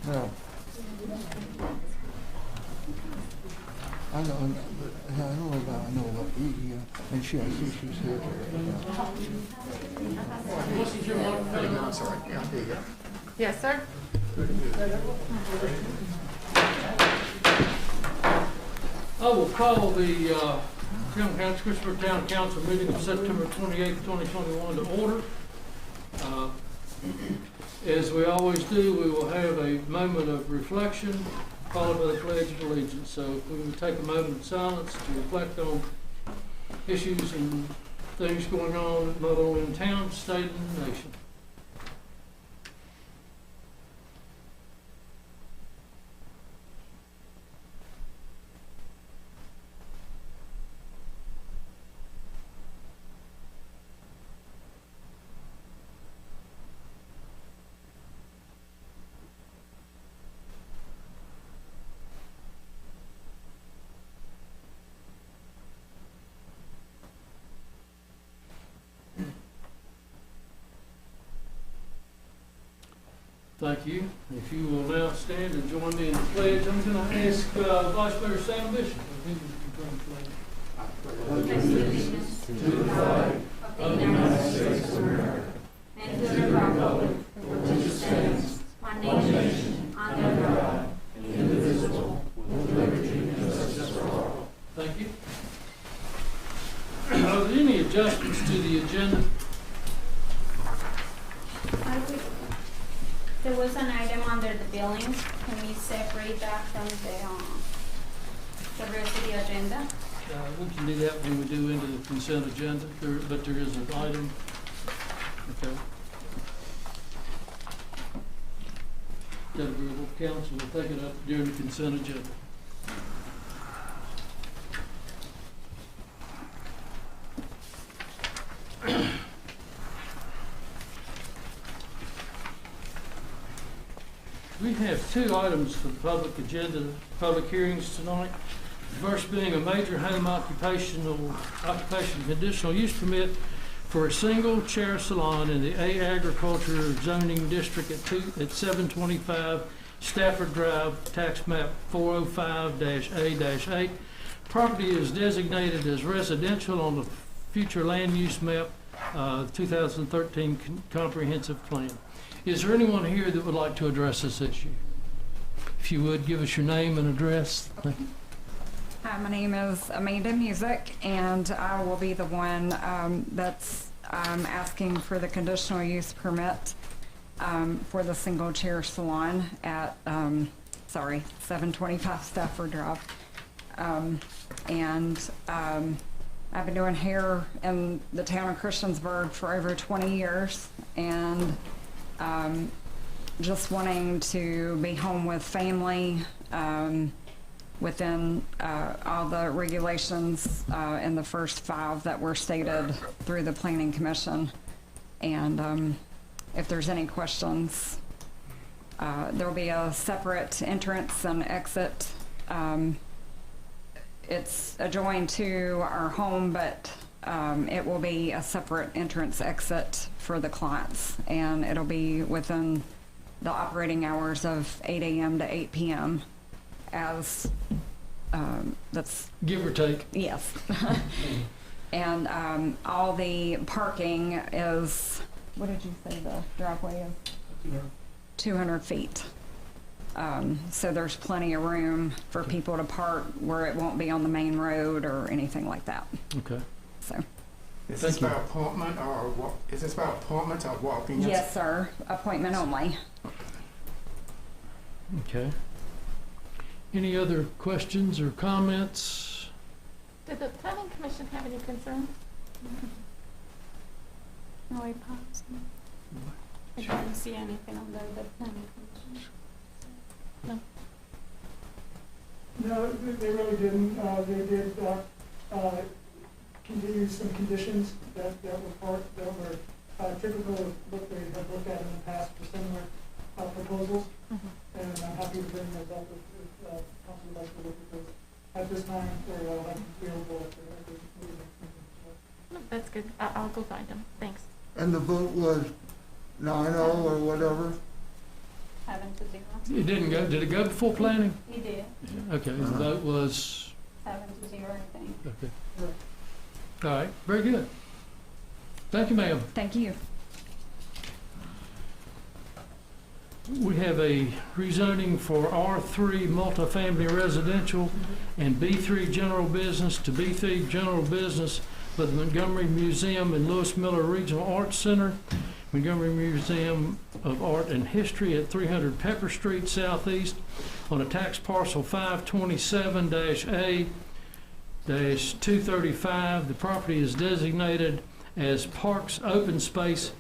No. I don't know about, I know what, and she, I see she's here. I'm sorry. Yeah, there you go. Yes, sir. I will call the Christensburg Town Council meeting of September 28, 2021 to order. As we always do, we will have a moment of reflection followed by the Pledge of Allegiance. So if we will take a moment of silence to reflect on issues and things going on not only in town, state, and nation. Thank you. If you will now stand and join me in the pledge, I'm going to ask Vice Mayor Sam Bishop if he would confirm the pledge. Allegiance to the flag of the United States of America and to the republic for which it stands, one nation, under God, indivisible, with liberty and justice for all. Thank you. Are there any adjustments to the agenda? There was an item under the billings. Can we separate that from the rest of the agenda? We can do that when we do into the consent agenda, but there is an item. Okay. That agreeable, council will take it up during the consent agenda. We have two items for the public agenda, public hearings tonight. The first being a major home occupation conditional use permit for a single chair salon in the A Agriculture Zoning District at 725 Stafford Drive, tax map 405-A-8. Property is designated as residential on the future land use map 2013 comprehensive plan. Is there anyone here that would like to address this issue? If you would, give us your name and address. Hi, my name is Amanda Music, and I will be the one that's asking for the conditional use permit for the single chair salon at, 725 Stafford Drive. I've been doing hair in the town of Christensburg for over 20 years, and just wanting to be home with family within all the regulations in the first 5 that were stated through the Planning Commission. And if there's any questions, there'll be a separate entrance and exit. It's adjoined to our home, but it will be a separate entrance exit for the clients, and it'll be within the operating hours of 8 a.m. to 8 p.m. as that's give or take. Yes. And all the parking is, what did you say the driveway is? 200 feet. So there's plenty of room for people to park where it won't be on the main road or anything like that. Okay. So. Is this by appointment or what? Is this by appointment or walk-in? Yes, sir. Appointment only. Okay. Any other questions or comments? Did the Planning Commission have any concerns? No, I paused. I didn't see anything on the Planning Commission. No. No, they really didn't. They did continue some conditions that were typical of what they have looked at in the past for similar proposals. Mm-hmm. And I'm happy to bring those up if council would like to look at those. At this time, they're available at the meeting. No, that's good. I'll go find them. Thanks. And the vote was 9-0 or whatever? 7-0. It didn't go, did it go before planning? He did, Okay, the vote was, 7-0, I think. okay. All right, very good. Thank you, ma'am. Thank you. We have a rezoning for R3 multifamily residential and B3 general business to B3 general business for the Montgomery Museum and Lewis Miller Regional Arts Center, Montgomery Museum of Art and History at 300 Pepper Street Southeast on a tax parcel 527-A-235. The property is designated as Parks Open Space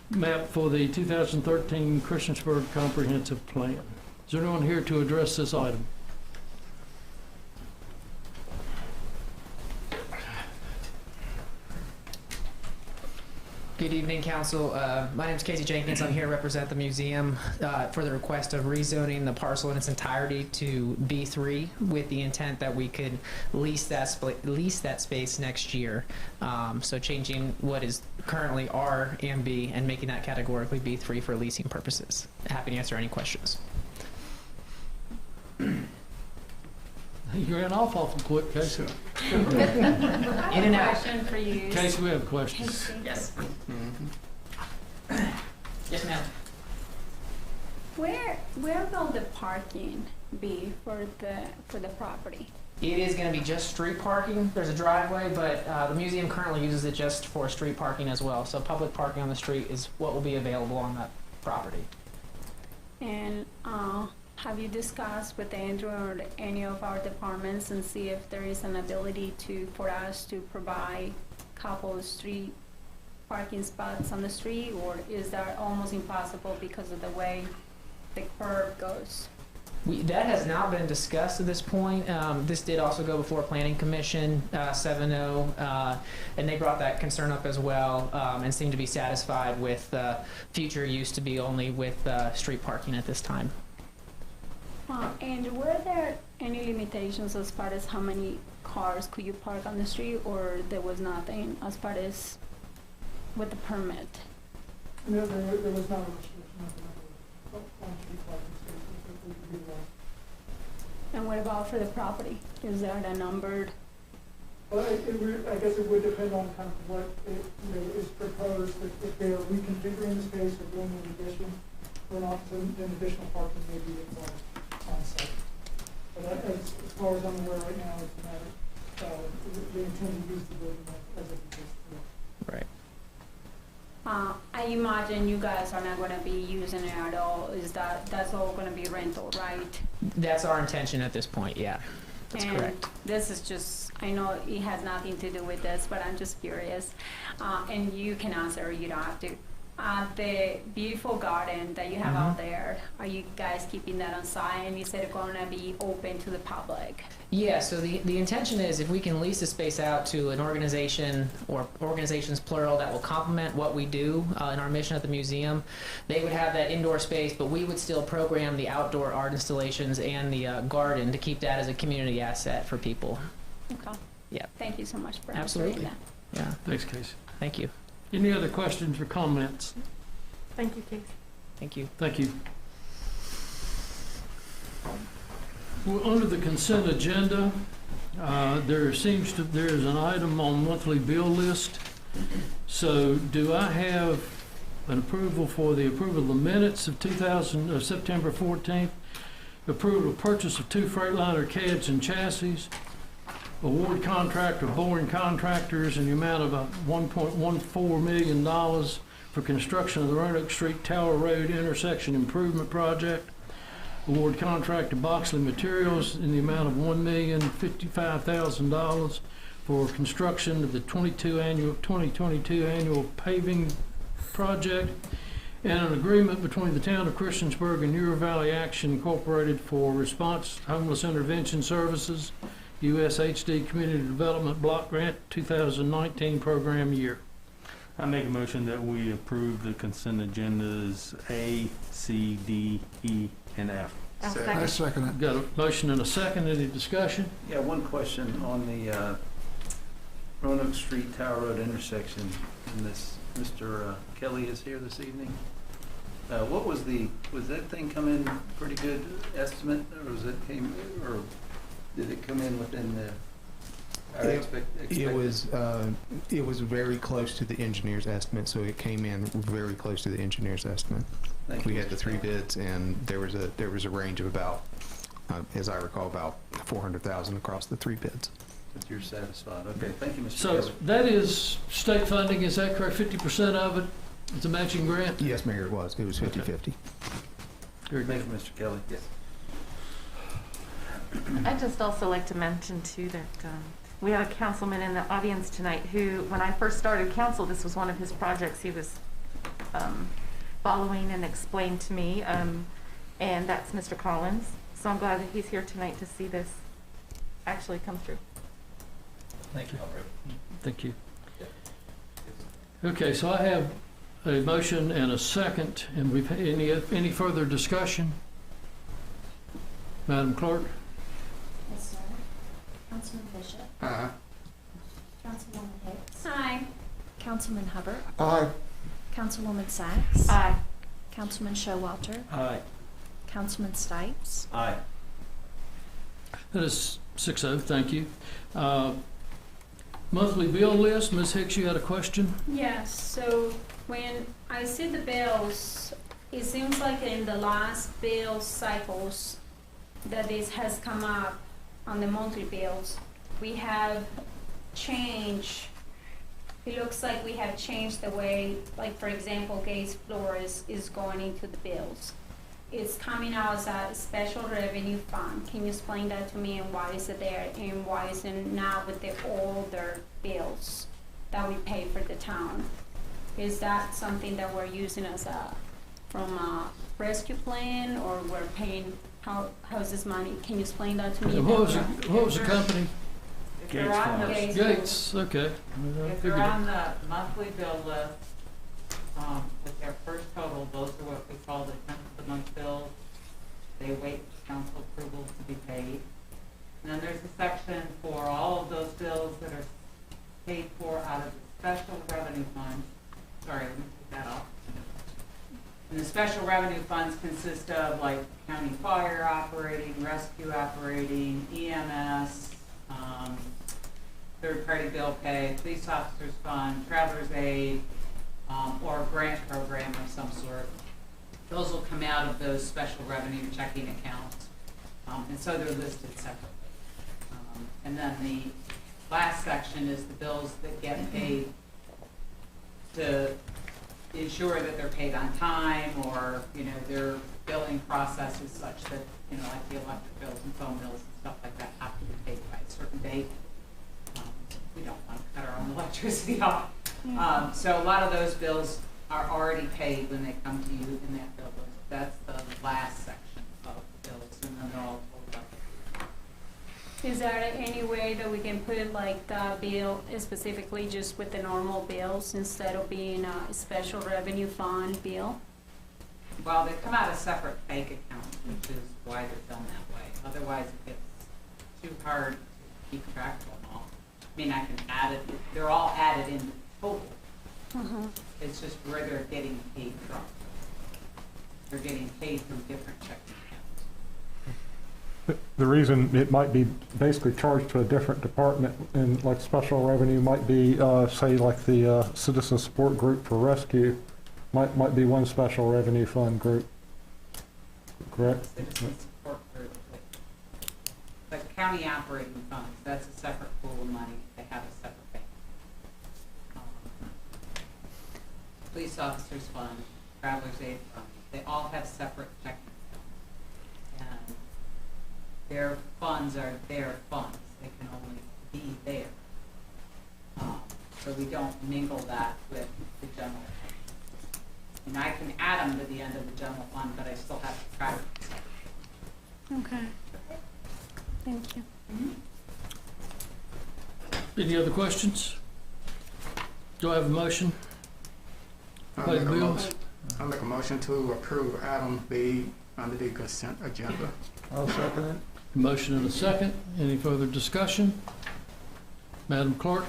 map for the 2013 Christensburg Comprehensive Plan. Is there anyone here to address this item? Good evening, Council. My name is Casey Jenkins. I'm here to represent the museum for the request of rezoning the parcel in its entirety to B3 with the intent that we could lease that space next year. So changing what is currently R and B and making that categorically B3 for leasing purposes. Happy to answer any questions. You ran off awful quick, Casey. In and out. Question for you. Casey, we have a question. Yes. Yes, ma'am. Where will the parking be for the property? It is going to be just street parking. There's a driveway, but the museum currently uses it just for street parking as well. So public parking on the street is what will be available on that property. And have you discussed with Andrew or any of our departments and see if there is an ability for us to provide a couple of street parking spots on the street, or is that almost impossible because of the way the curve goes? That has not been discussed at this point. This did also go before Planning Commission 7-0, and they brought that concern up as well and seemed to be satisfied with future use to be only with street parking at this time. And were there any limitations as far as how many cars could you park on the street, or there was nothing as far as with the permit? No, there was not a restriction on the number of on-street parking spaces that we could utilize. And what about for the property? Is there a numbered? Well, I guess it would depend on kind of what is proposed. If they are reconfiguring the space or doing an addition or not, then additional parking may be involved on site. But as far as I'm aware right now, it's a matter they intend to use the building as it exists today. Right. I imagine you guys are not going to be using it at all. That's all going to be rental, right? That's our intention at this point, yeah. That's and correct. This is just, I know it has nothing to do with this, but I'm just curious. And you can answer, you don't have to. The beautiful garden that you have out there, are you guys keeping that on site, and is it going to be open to the public? Yeah, so the intention is if we can lease the space out to an organization or organizations plural that will complement what we do in our mission at the museum, they would have that indoor space, but we would still program the outdoor art installations and the garden to keep that as a community asset for people. Okay. Yeah. Thank you so much for Absolutely. answering that. Yeah. Thanks, Casey. Thank you. Any other questions or comments? Thank you, Casey. Thank you. Thank you. Well, under the consent agenda, there is an item on monthly bill list. So do I have an approval for the approval of the minutes of September 14th, approval of purchase of 2 Freightliner cabs and chassis, award contract of boring contractors in the amount of $1.14 million for construction of the Roanoke Street Tower Road intersection improvement project, award contract to Boxley Materials in the amount of $1,055,000 for construction of the 2022 annual paving project, and an agreement between the town of Christensburg and Newer Valley Action Incorporated for Response Homeless Intervention Services, USHD Community Development Block Grant 2019 program year. I make a motion that we approve the consent agendas A, C, D, E, and F. I second it. Got a motion and a second. Any discussion? Yeah, one question on the Roanoke Street Tower Road intersection. And this Mr. Kelly is here this evening. Was that thing come in pretty good estimate, or did it come in within our It was very close to the engineer's estimate, so it came in very close to the engineer's estimate. We had the 3 bids, and there was a range of about, as I recall, about 400,000 across the 3 bids. But you're satisfied. Okay, thank you, Mr. So Kelly. that is state funding, is that correct? 50% of it is a matching grant? Yes, Mayor, it was. It was 50/50. Very Thank good. you, Mr. Kelly. Yes. I'd just also like to mention too that we have a councilman in the audience tonight who, when I first started council, this was one of his projects he was following and explained to me, and that's Mr. Collins. So I'm glad that he's here tonight to see this actually come through. Thank you. Thank you. Okay, so I have a motion and a second, and we've had any further discussion? Madam Clerk? Yes, sir. Councilman Bishop. Aye. Councilwoman Hicks. Aye. Councilman Hubbard. Aye. Councilwoman Sacks. Aye. Councilman Showalter. Aye. Councilman Stipes. Aye. That is 6-0, thank you. Monthly bill list, Ms. Hicks, you had a question? Yes, so when I see the bills, it seems like in the last bill cycles that this has come up on the monthly bills. We have changed, it looks like we have changed the way, like for example, Gates Flores is going into the bills. It's coming out as a special revenue fund. Can you explain that to me, and why is it there, and why is it now with the older bills that we pay for the town? Is that something that we're using as from a rescue plan, or we're paying, how's this money? Can you explain that to me? What was the company? If they're on the, Gates, okay. if they're on the monthly bill list, with their first total, those are what we call the tenth of the month bills. They wait for council approval to be paid. And then there's a section for all of those bills that are paid for out of the special revenue fund. Sorry, let me take that off. And the special revenue funds consist of like county fire operating, rescue operating, EMS, third-party bill pay, police officers fund, traveler's aid, or a grant program of some sort. Those will come out of those special revenue checking accounts. And so they're listed separately. And then the last section is the bills that get paid to ensure that they're paid on time, or, you know, their billing process is such that, you know, like the electric bills and phone bills and stuff like that have to be paid by a certain date. We don't want to cut our own electricity off. So a lot of those bills are already paid when they come to you in that bill list. That's the last section of bills, and then they're all totaled up. Is there any way that we can put like the bill specifically just with the normal bills instead of being a special revenue fund bill? Well, they come out of separate bank accounts, which is why they're done that way. Otherwise, it gets too hard to keep track of them all. I mean, I can add it, they're all added into total. It's just where they're getting paid from. They're getting paid from different checking accounts. The reason it might be basically charged to a different department, and like special revenue might be, say like the citizen support group for rescue, might be one special revenue fund group, correct? Citizen support group, like county operating funds, that's a separate pool of money. They have a separate bank. Police officers fund, traveler's aid fund, they all have separate checking accounts. And their funds are their funds. They can only be there. So we don't mingle that with the general fund. And I can add them to the end of the general fund, but I still have to track them. Okay. Thank you. Any other questions? Do I have a motion? Pay the bills? I'll make a motion to approve item B under the consent agenda. I'll second it. Motion and a second. Any further discussion? Madam Clerk?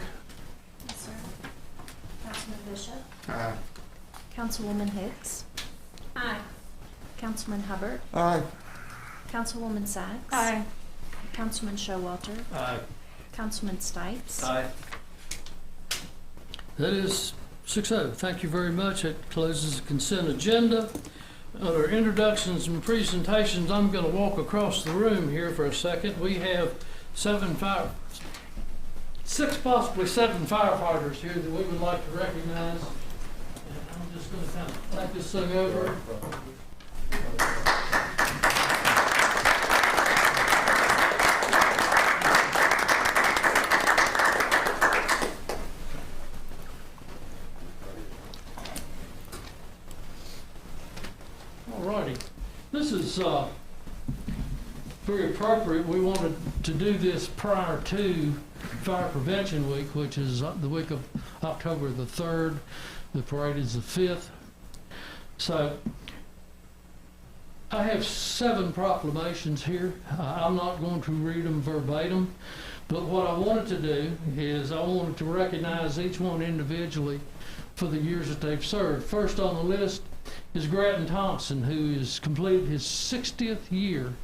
Yes, sir. Councilman Bishop. Aye. Councilwoman Hicks. Aye. Councilman Hubbard, Aye. Councilwoman Sachs. Aye. Councilman Showalter, Aye. Councilman Stipes. Aye. That is 6-0. Thank you very much. That closes the consent agenda. Under introductions and presentations, I'm going to walk across the room here for a second. We have 6, possibly 7 firefighters here that we would like to recognize. And I'm just going to kind of take this thing over. Alrighty, this is very appropriate. We wanted to do this prior to Fire Prevention Week, which is the week of October the 3rd. The parade is the 5th. So I have 7 proclamations here. I'm not going to read them verbatim, but what I wanted to do is I wanted to recognize each one individually for the years that they've served. First on the list is Grattan Thompson, who has completed his 60th year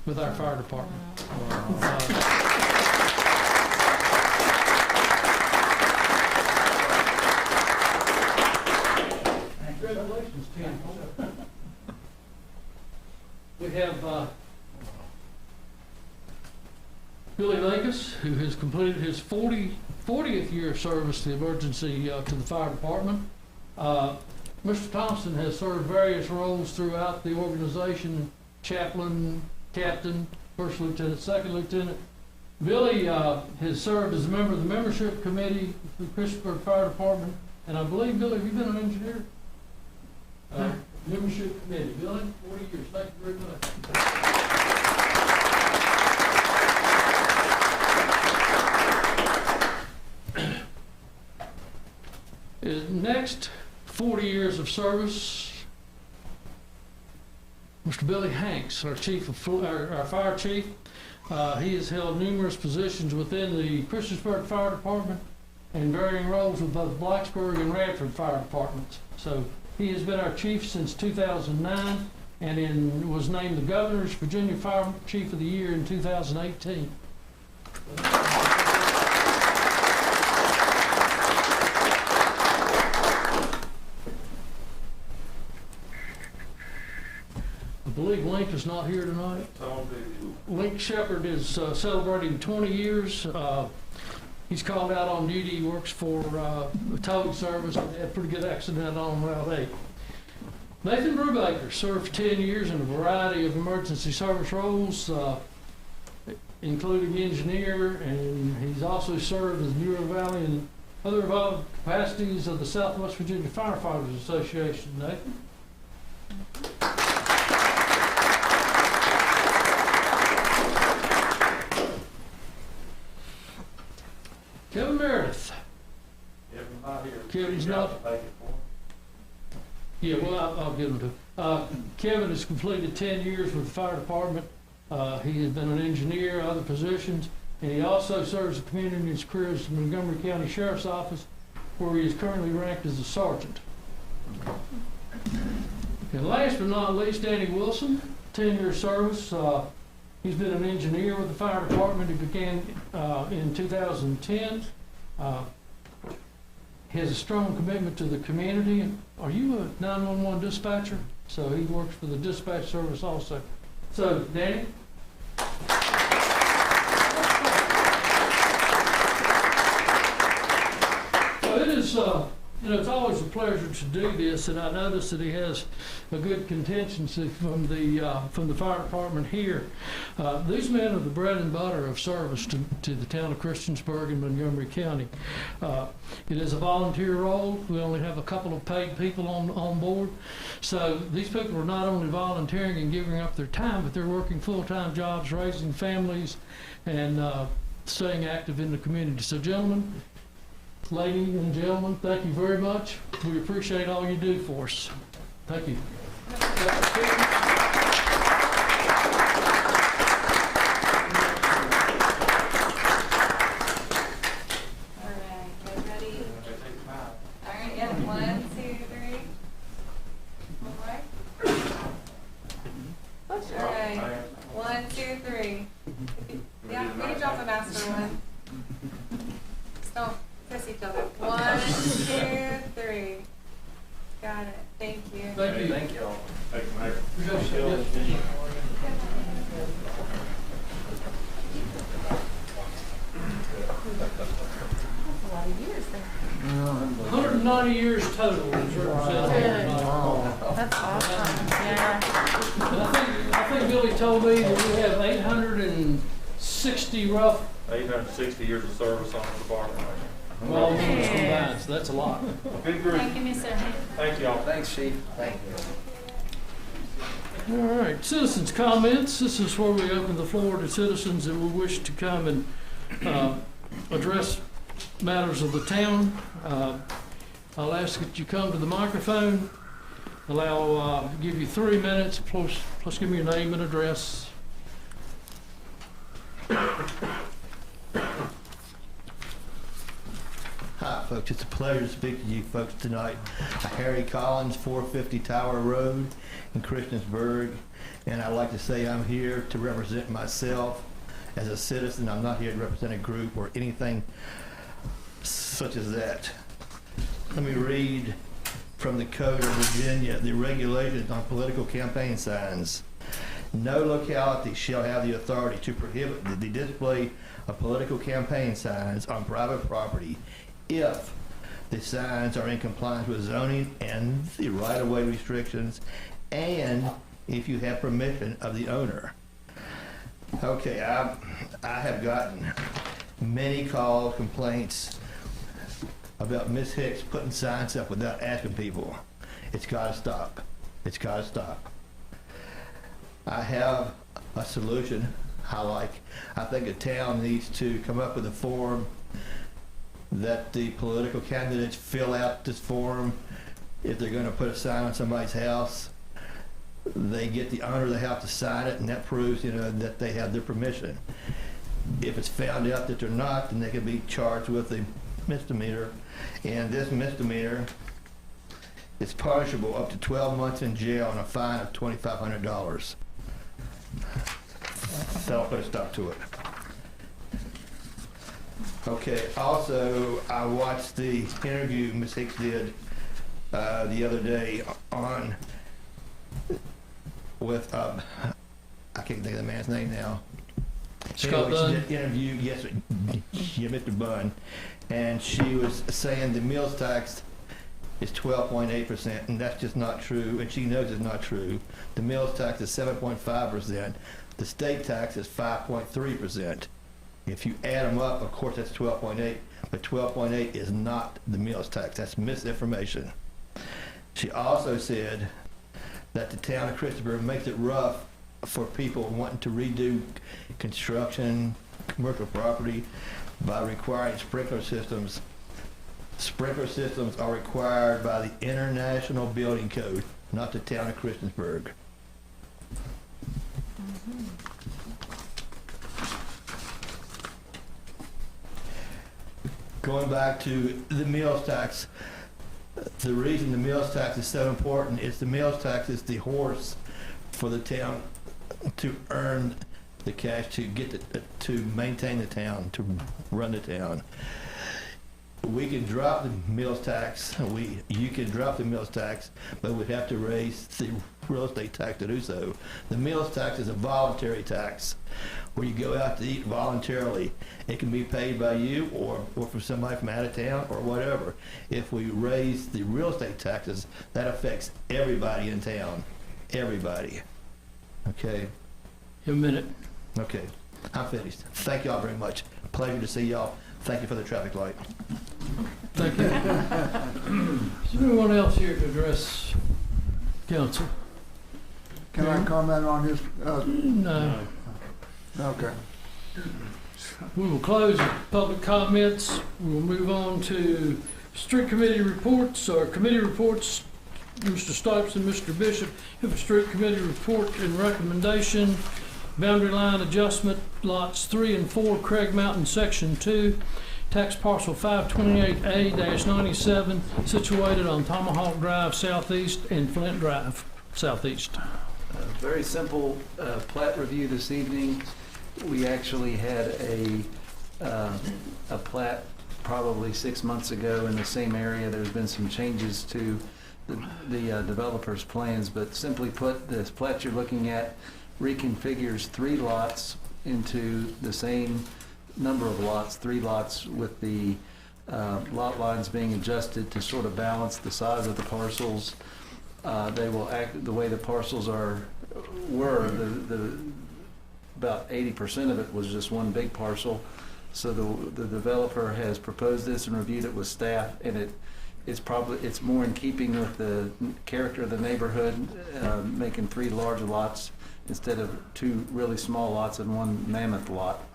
with our fire department. Congratulations, Tim. We have Billy Vegas, who has completed his 40th year of service to the emergency to the fire department. Mr. Thompson has served various roles throughout the organization: chaplain, captain, first lieutenant, second lieutenant. Billy has served as a member of the membership committee for the Christensburg Fire Department, and I believe, Billy, have you been an engineer? Membership committee. Billy, 40 years. Thank you very much. Next, 40 years of service, Mr. Billy Hanks, our fire chief. He has held numerous positions within the Christensburg Fire Department and varying roles with both Blacksburg and Radford Fire Departments. So he has been our chief since 2009 and was named the Governor's Virginia Fire Chief of the Year in 2018. I believe Link is not here tonight. Link Shepard is celebrating 20 years. He's called out on duty. He works for a towing service. Had a pretty good accident on Route 8. Nathan Brubaker served 10 years in a variety of emergency service roles, including engineer, and he's also served as Bureau Valley and other involved capacities of the Southwest Virginia Firefighters Association. Nathan? Kevin Meredith. Kevin's not here. Kevin's not. Yeah, well, I'll give him to. Kevin has completed 10 years with the fire department. He has been an engineer, other positions, and he also serves the community in his career as the Montgomery County Sheriff's Office, where he is currently ranked as a sergeant. And last but not least, Danny Wilson, 10-year service. He's been an engineer with the fire department. He began in 2010. He has a strong commitment to the community. Are you a 911 dispatcher? So he works for the dispatch service also. So, Danny? So it is, it's always a pleasure to do this, and I notice that he has a good contingency from the fire department here. These men are the bread and butter of service to the town of Christensburg and Montgomery County. It is a volunteer role. We only have a couple of paid people on board. So these people are not only volunteering and giving up their time, but they're working full-time jobs, raising families, and staying active in the community. So gentlemen, ladies and gentlemen, thank you very much. We appreciate all you do for us. Thank you. Okay. 1, 2, 3. Yeah, we can drop the master one. Don't kiss each other. 1, 2, 3. Got it. Thank you. Thank you. Thank you all. Thank you, Mayor. That's a lot of years there. 190 years total is represented. That's awesome. Yeah. I think Billy told me that we have 860 rough, 860 years of service on the department. well, numbers combined, so that's a lot. Good group. Thank you, Mr. Hay. Thank y'all. Thanks, Chief. Thank you. All right, citizens' comments. This is where we open the floor to citizens that will wish to come and address matters of the town. I'll ask that you come to the microphone. Give you 3 minutes, plus give me your name and address. Hi, folks. It's a pleasure to speak to you folks tonight. Harry Collins, 450 Tower Road in Christensburg. And I'd like to say I'm here to represent myself as a citizen. I'm not here to represent a group or anything such as that. Let me read from the Code of Virginia, the regulations on political campaign signs. No locality shall have the authority to prohibit the display of political campaign signs on private property if the signs are in compliance with zoning and the right-of-way restrictions, and if you have permission of the owner. Okay, I have gotten many calls, complaints about Miss Hicks putting signs up without asking people. It's got to stop. It's got to stop. I have a solution I think the town needs to come up with a form that the political candidates fill out this form. If they're going to put a sign on somebody's house, they get the owner of the house to sign it, and that proves, that they have their permission. If it's found out that they're not, then they can be charged with a misdemeanor, and this misdemeanor is punishable up to 12 months in jail and a fine of $2,500. That'll put a stop to it. Okay, also, I watched the interview Ms. Hicks did the other day with, I can't think of the man's name now. Scott Anyway, Dunn? she did interview, yes, Mr. Bunn, and she was saying the meals tax is 12.8%, and that's just not true, and she knows it's not true. The meals tax is 7.5%. The state tax is 5.3%. If you add them up, of course, that's 12.8, but 12.8 is not the meals tax. That's misinformation. She also said that the town of Christensburg makes it rough for people wanting to redo construction, commercial property, by requiring sprinkler systems. Sprinkler systems are required by the International Building Code, not the town of Christensburg. Going back to the meals tax, the reason the meals tax is so important is the meals tax is the horse for the town to earn the cash to to maintain the town, to run the town. We can drop the meals tax. You can drop the meals tax, but we'd have to raise the real estate tax to do so. The meals tax is a voluntary tax, where you go out to eat voluntarily. It can be paid by you or from somebody from out of town or whatever. If we raise the real estate taxes, that affects everybody in town. Everybody. Okay? A minute. Okay. I'm finished. Thank y'all very much. Pleasure to see y'all. Thank you for the traffic light. Thank you. Is there anyone else here to address council? Can I comment on his, No. okay. We will close the public comments. We will move on to street committee reports. Our committee reports, Mr. Stipes and Mr. Bishop have a street committee report and recommendation. Boundary line adjustment, lots 3 and 4, Craig Mountain, Section 2, tax parcel 528A-97, situated on Tomahawk Drive Southeast and Flint Drive Southeast. Very simple plat review this evening. We actually had a plat probably 6 months ago in the same area. There's been some changes to the developer's plans, but simply put, this plat you're looking at reconfigures 3 lots into the same number of lots, 3 lots, with the lot lines being adjusted to sort of balance the size of the parcels. They will act the way the parcels were. About 80% of it was just one big parcel. So the developer has proposed this and reviewed it with staff, and it's more in keeping with the character of the neighborhood, making 3 large lots instead of 2 really small lots and 1 mammoth lot.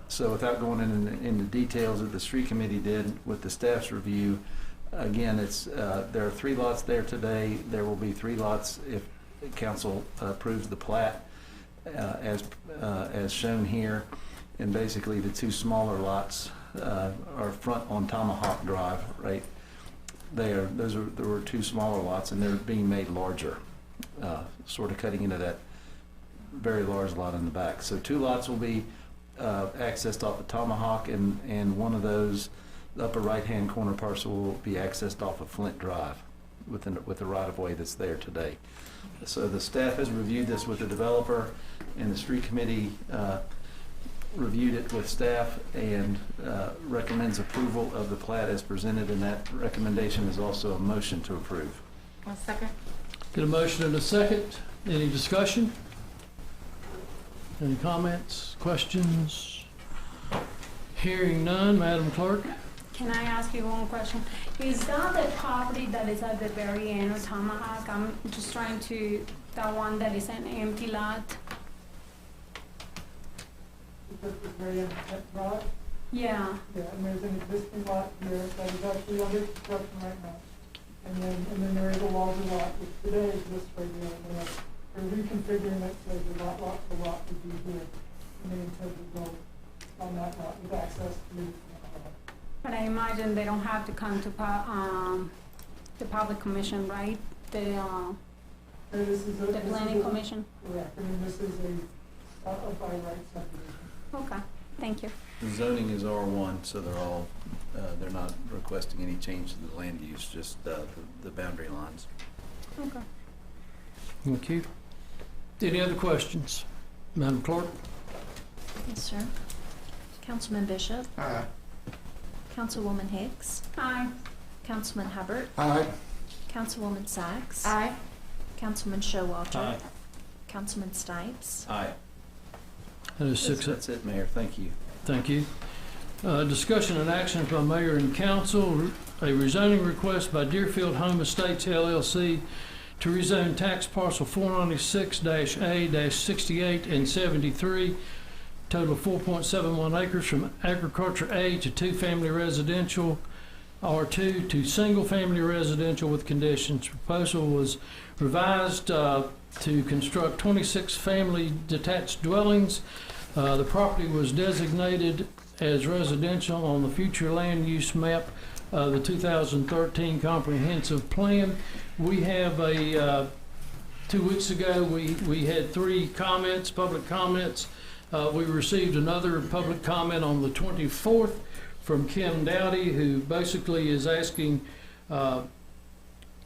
So without going into details that the street committee did with the staff's review, again, there are 3 lots there today. There will be 3 lots if council approves the plat as shown here. And basically, the 2 smaller lots are front on Tomahawk Drive, right there. There were 2 smaller lots, and they're being made larger, sort of cutting into that very large lot in the back. So 2 lots will be accessed off of Tomahawk, and one of those, the upper right-hand corner parcel, will be accessed off of Flint Drive with the right-of-way that's there today. So the staff has reviewed this with the developer, and the street committee reviewed it with staff and recommends approval of the plat as presented, and that recommendation is also a motion to approve. One second. Get a motion and a second. Any discussion? Any comments, questions? Hearing none, Madam Clerk? Can I ask you one question? Is that the property that is at the very end of Tomahawk? I'm just trying to, that one that is an empty lot? The very end lot? Yeah. Yeah, and there's an existing lot here that is actually under construction right now. And then there is a larger lot, which today exists right there. They're reconfiguring it so the lot would be here. And they intend to go on that lot with access to. But I imagine they don't have to come to the public commission, right? The planning commission? Correct. I mean, this is a by right subdivision. Okay, thank you. The zoning is R1, so they're not requesting any change to the land use, just the boundary lines. Okay. Thank you. Any other questions? Madam Clerk? Yes, sir. Councilman Bishop. Aye. Councilwoman Hicks. Aye. Councilman Hubbard. Aye. Councilwoman Sachs. Aye. Councilman Showalter. Aye. Councilman Stipes. Aye. That is 6. That's it, Mayor. Thank you. Thank you. Discussion and action by mayor and council. A rezoning request by Deerfield Home Estates LLC to rezone tax parcel 496-A-68 and 73, total of 4.71 acres, from agriculture A to 2-family residential, R2 to single-family residential with conditions. Proposal was revised to construct 26 family detached dwellings. The property was designated as residential on the future land use map, the 2013 comprehensive plan. We have 2 weeks ago, we had 3 comments, public comments. We received another public comment on the 24th from Kim Dowdy, who basically is asking,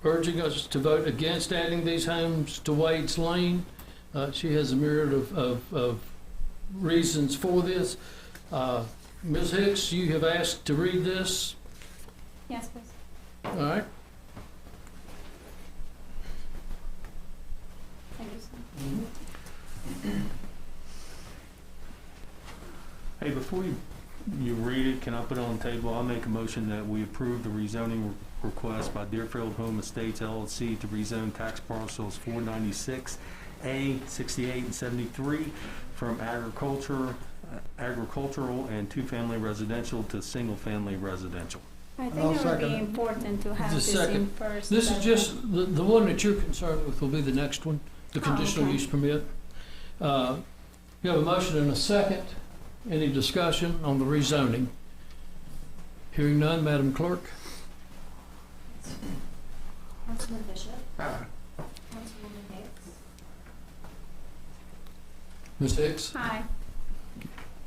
urging us to vote against adding these homes to Wade's Lane. She has a myriad of reasons for this. Ms. Hicks, you have asked to read this. Yes, please. All right. Thank you, sir. Hey, before you read it, can I put it on the table? I'll make a motion that we approve the rezoning request by Deerfield Home Estates LLC to rezone tax parcels 496A, 68, and 73 from agricultural and 2-family residential to single-family residential. I think it would be important to have this in first. This is just, the one that you're concerned with will be the next one, the conditional use permit. You have a motion and a second. Any discussion on the rezoning? Hearing none, Madam Clerk? Councilman Bishop. Aye. Councilwoman Hicks. Ms. Hicks? Aye.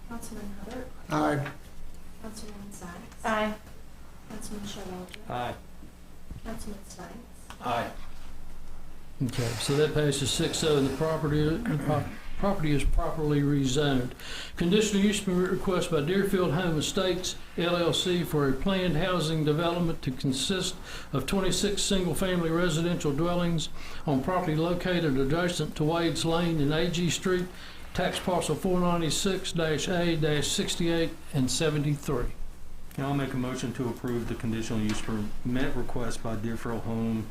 Councilman Hubbard? Aye. Councilwoman Sykes? Aye. Councilman Showalter? Aye. Councilman Stipes? Aye. Okay, so that passes 6-0. The property is properly rezoned. Conditional use permit request by Deerfield Home Estates LLC for a planned housing development to consist of 26 single-family residential dwellings on property located adjacent to Wade's Lane and AG Street, tax parcel 496-A-68 and 73. I'll make a motion to approve the conditional use permit request by Deerfield Home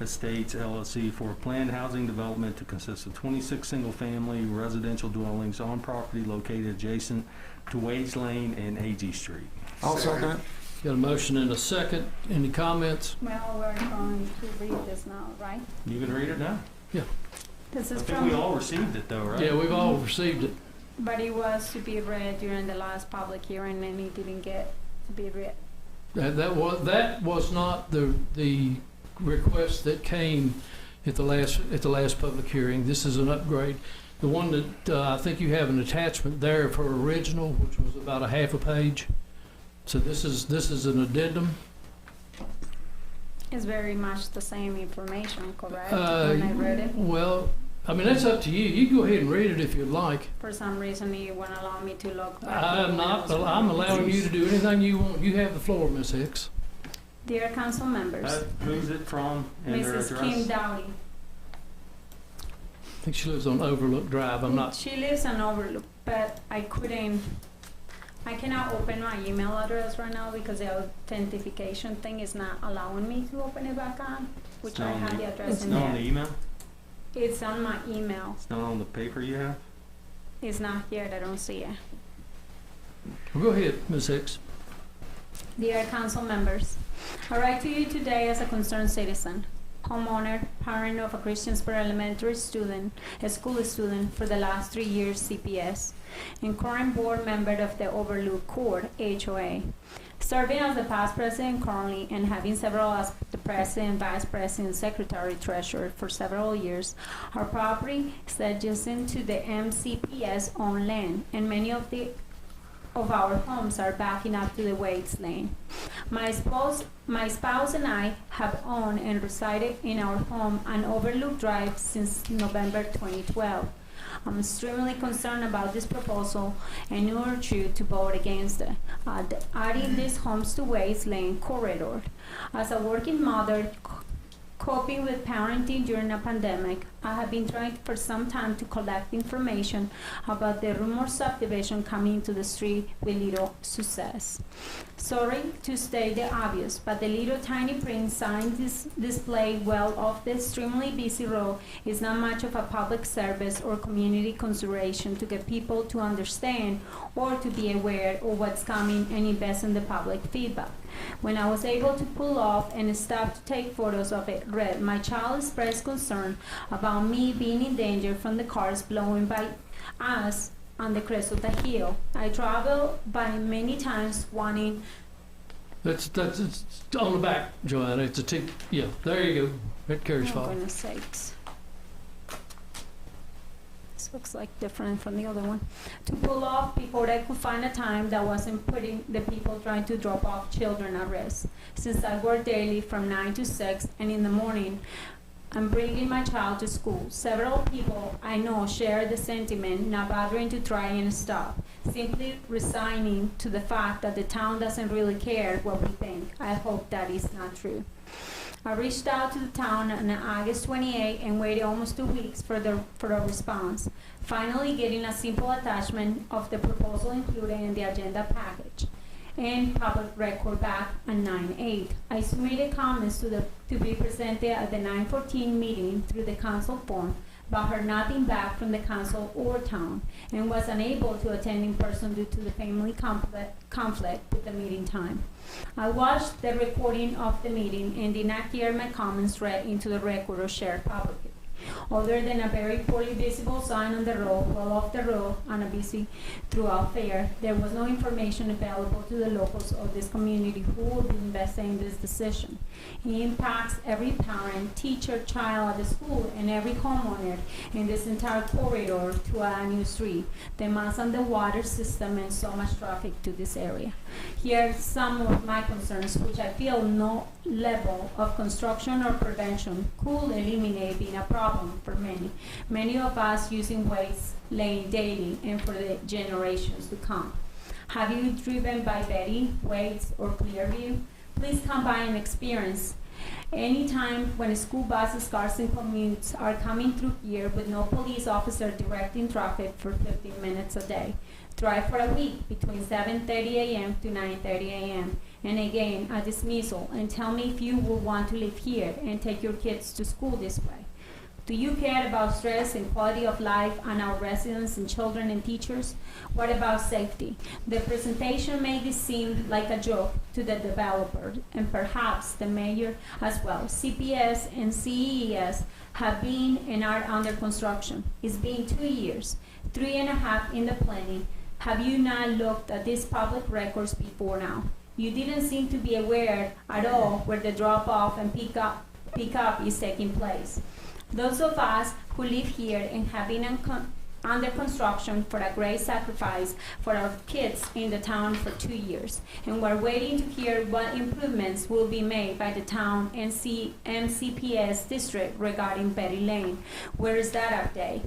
Estates LLC for a planned housing development to consist of 26 single-family residential dwellings on property located adjacent to Wade's Lane and AG Street. I'll second it. Got a motion and a second. Any comments? Well, we're going to read this now, right? You can read it now. This I is think we from, all received it though, right? Yeah, we've all received it. but it was to be read during the last public hearing and it didn't get to be read. That was not the request that came at the last public hearing. This is an upgrade. The one that I think you have an attachment there for original, which was about a half a page. So this is an addendum. It's very much the same information, correct? When I read it, Well, I mean, that's up to you. You can go ahead and read it if you'd like. for some reason you won't allow me to look back. I'm allowing you to do anything you want. You have the floor, Ms. Hicks. Dear council members, Who's it from and their Mrs. address? Kim Dowdy. I think she lives on Overlook Drive. I'm not. She lives on Overlook, but I cannot open my email address right now because the authentication thing is not allowing me to open it back on, which It's I not on have the- the address It's in not on the there. email? It's on my email. It's not on the paper you have? It's not here, I don't see it. Well, go ahead, Ms. Hicks. Dear council members, I write to you today as a concerned citizen, homeowner, parent of a Christensburg elementary student, a school student for the last 3 years CPS, and current board member of the Overlook Court HOA. Serving as the past president currently and having several as the president, vice president, secretary, treasurer for several years, our property is adjacent to the MCPS owned land, and many of our homes are backing up to the Wade's Lane. My spouse and I have owned and resided in our home on Overlook Drive since November 2012. I'm extremely concerned about this proposal and urge you to vote against it. Adding these homes to Wade's Lane corridor. As a working mother, coping with parenting during a pandemic, I have been trying for some time to collect information about the rumored subdivision coming into the street with little success. Sorry to state the obvious, but the little tiny print sign displayed well off the extremely busy road is not much of a public service or community consideration to get people to understand or to be aware of what's coming and invest in the public feedback. When I was able to pull off and stop to take photos of it, my child expressed concern about me being in danger from the cars blowing by us on the crest of the hill. I traveled by many times wanting. It's on the back, Joanna. It's a tip. Yeah, there you go. That carries Oh, forward. goodness sakes. This looks like different from the other one. To pull off before I could find a time that wasn't putting the people trying to drop off children at risk. Since I work daily from 9 to 6 and in the morning, I'm bringing my child to school. Several people I know share the sentiment, not bothering to try and stop, simply resigning to the fact that the town doesn't really care what we think. I hope that is not true. I reached out to the town on August 28 and waited almost 2 weeks for a response, finally getting a simple attachment of the proposal included in the agenda package and public record back on 9/8. I submitted comments to be presented at the 9/14 meeting through the council form, but heard nothing back from the council or town, and was unable to attend in person due to the family conflict with the meeting time. I watched the recording of the meeting and did not hear my comments read into the record or shared publicly. Other than a very poorly visible sign on the road, well off the road, on a busy throughout fair, there was no information available to the locals of this community who will be investing in this decision. It impacts every parent, teacher, child at the school, and every homeowner in this entire corridor to a new street, demands on the water system, and so much traffic to this area. Here are some of my concerns, which I feel no level of construction or prevention could eliminate being a problem for many. Many of us using waste lane daily and for the generations to come. Have you driven by Betty, Waits, or Clearview? Please come by and experience. Anytime when school buses, cars, and commutes are coming through here with no police officer directing traffic for 15 minutes a day. Drive for a week between 7:30 a.m. to 9:30 a.m. and again a dismissal, and tell me if you will want to live here and take your kids to school this way. Do you care about stress and quality of life on our residents and children and teachers? What about safety? The presentation made it seem like a joke to the developer and perhaps the mayor as well. CPS and CES have been and are under construction. It's been 2 years, 3.5 in the planning. Have you not looked at these public records before now? You didn't seem to be aware at all where the drop-off and pick-up is taking place. Those of us who live here and have been under construction for a great sacrifice for our kids in the town for 2 years, and we're waiting to hear what improvements will be made by the town and MCPS district regarding Betty Lane. Where is that update?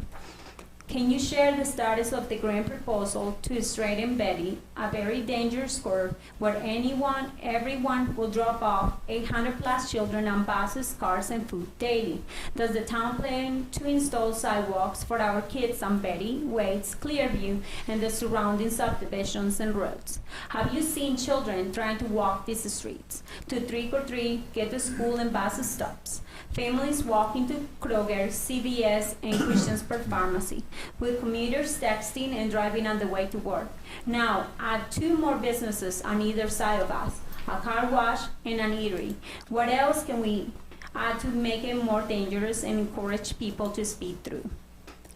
Can you share the status of the grant proposal to straighten Betty, a very dangerous curve where everyone will drop off 800 plus children on buses, cars, and food daily? Does the town plan to install sidewalks for our kids on Betty, Waits, Clearview, and the surrounding subdivisions and roads? Have you seen children trying to walk these streets, to trick or treat, get to school and bus stops? Families walking to Kroger, CVS, and Christensburg Pharmacy, with commuters texting and driving on the way to work. Now, add 2 more businesses on either side of us, a car wash and an eatery. What else can we add to make it more dangerous and encourage people to speed through?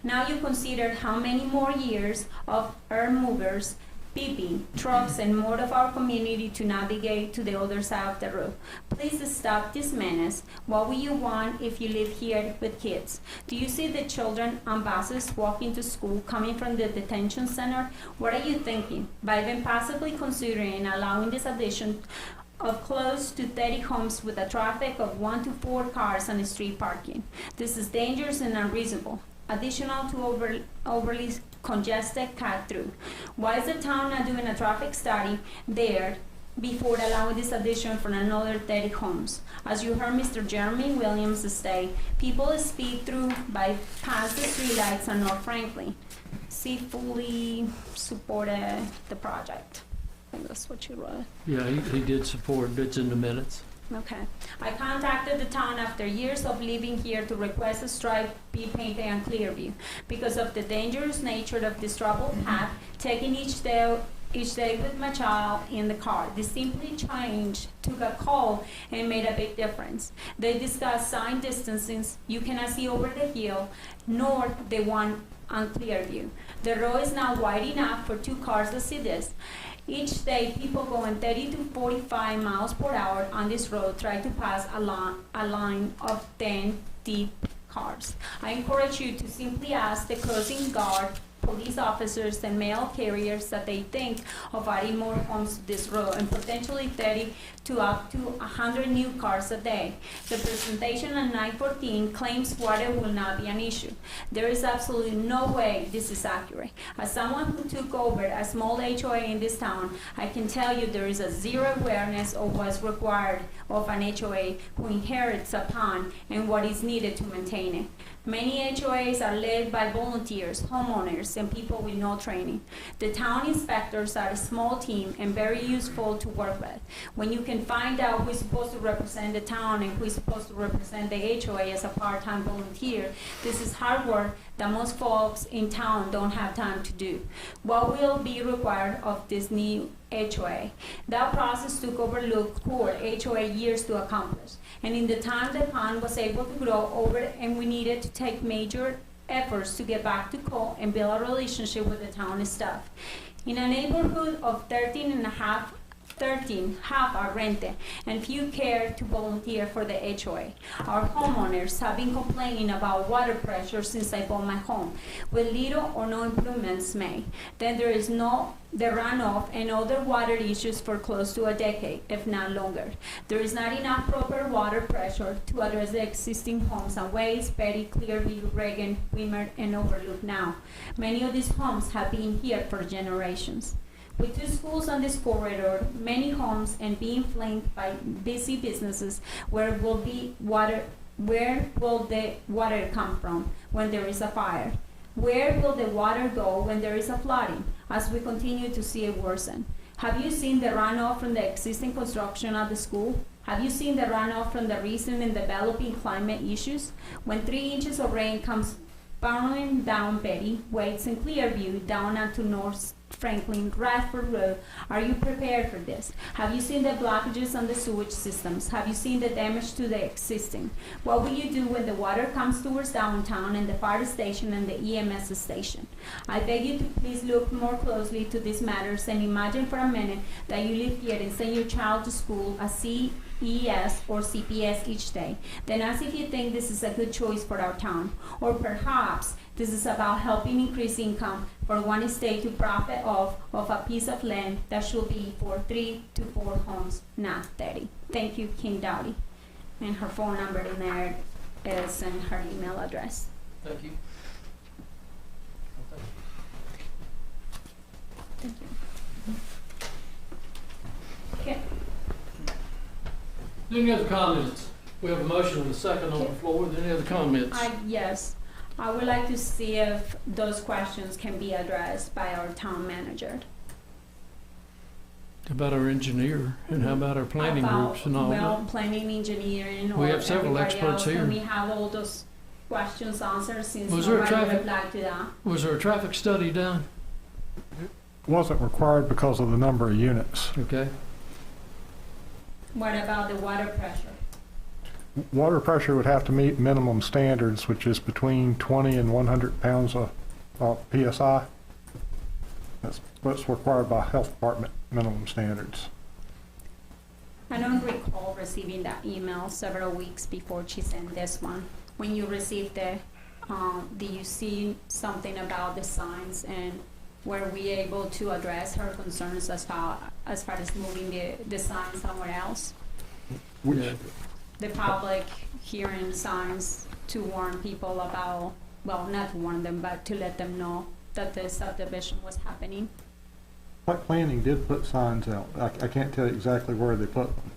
Now you consider how many more years of earth movers, beeping, trucks, and more of our community to navigate to the other side of the road. Please stop this menace. What will you want if you live here with kids? Do you see the children on buses walking to school coming from the detention center? What are you thinking? By even possibly considering allowing this addition of close to 30 homes with a traffic of 1 to 4 cars on street parking. This is dangerous and unreasonable. Additional to overly congested cut-through. Why is the town not doing a traffic study there before allowing this addition for another 30 homes? As you heard Mr. Jeremy Williams say, people speed through past the streetlights on North Franklin. She fully supported the project. I think that's what you wrote. Yeah, he did support. It's in the minutes. Okay. I contacted the town after years of living here to request a stripe be painted on Clearview because of the dangerous nature of this troubled path, taking each day with my child in the car. They simply took a call and made a big difference. They discussed sign distances you cannot see over the hill, nor the one on Clearview. The road is now wide enough for 2 cars to see this. Each day, people going 30 to 45 miles per hour on this road try to pass a line of 10 deep cars. I encourage you to simply ask the crossing guard, police officers, and mail carriers that they think of adding more homes to this road and potentially 30 to up to 100 new cars a day. The presentation on 914 claims water will not be an issue. There is absolutely no way this is accurate. As someone who took over a small HOA in this town, I can tell you there is a zero awareness of what's required of an HOA who inherits a pond and what is needed to maintain it. Many HOAs are led by volunteers, homeowners, and people with no training. The town inspectors are a small team and very useful to work with. When you can find out who is supposed to represent the town and who is supposed to represent the HOA as a part-time volunteer, this is hard work that most folks in town don't have time to do. What will be required of this new HOA? That process took overlooked poor HOA years to accomplish. And in the time the pond was able to grow over and we needed to take major efforts to get back to code and build a relationship with the town staff. In a neighborhood of 13 half are rented, and few care to volunteer for the HOA. Our homeowners have been complaining about water pressure since I bought my home, with little or no improvements made. Then there is the runoff and other water issues for close to a decade, if not longer. There is not enough proper water pressure to address the existing homes on Ways, Betty, Clearview, Reagan, Wimmer, and Overlook now. Many of these homes have been here for generations. With 2 schools on this corridor, many homes, and being flanked by busy businesses, where will the water come from when there is a fire? Where will the water go when there is a flooding, as we continue to see it worsen? Have you seen the runoff from the existing construction at the school? Have you seen the runoff from the recent and developing climate issues? When 3 inches of rain comes barreling down Betty, Waits, and Clearview down onto North Franklin, Radford Road, are you prepared for this? Have you seen the blockages on the sewage systems? Have you seen the damage to the existing? What will you do when the water comes towards downtown and the fire station and the EMS station? I beg you to please look more closely to these matters and imagine for a minute that you live here and send your child to school a CES or CPS each day. Then ask if you think this is a good choice for our town. Or perhaps this is about helping increase income for one state to profit off of a piece of land that should be for 3 to 4 homes, not 30. Thank you, King Dowdy. And her phone number in there is and her email address. Thank you. Thank you. Okay. Any other comments? We have a motion and a second on the floor. Any other comments? Yes. I would like to see if those questions can be addressed by our town manager. How about our engineer, and how about our planning groups and all that? Well, planning, engineering, or We have several everybody experts else. here. Can we have all those questions answered since Was there a nobody traffic- replied to that? Was there a traffic study done? Wasn't required because of the number of units. Okay. What about the water pressure? Water pressure would have to meet minimum standards, which is between 20 and 100 pounds of PSI. That's what's required by health department minimum standards. I don't recall receiving that email several weeks before she sent this one. When you received it, did you see something about the signs, and were we able to address her concerns as far as moving the sign somewhere else? The public hearing signs to warn people about, well, not to warn them, but to let them know that the subdivision was happening. Planning did put signs out. I can't tell you exactly where they put them.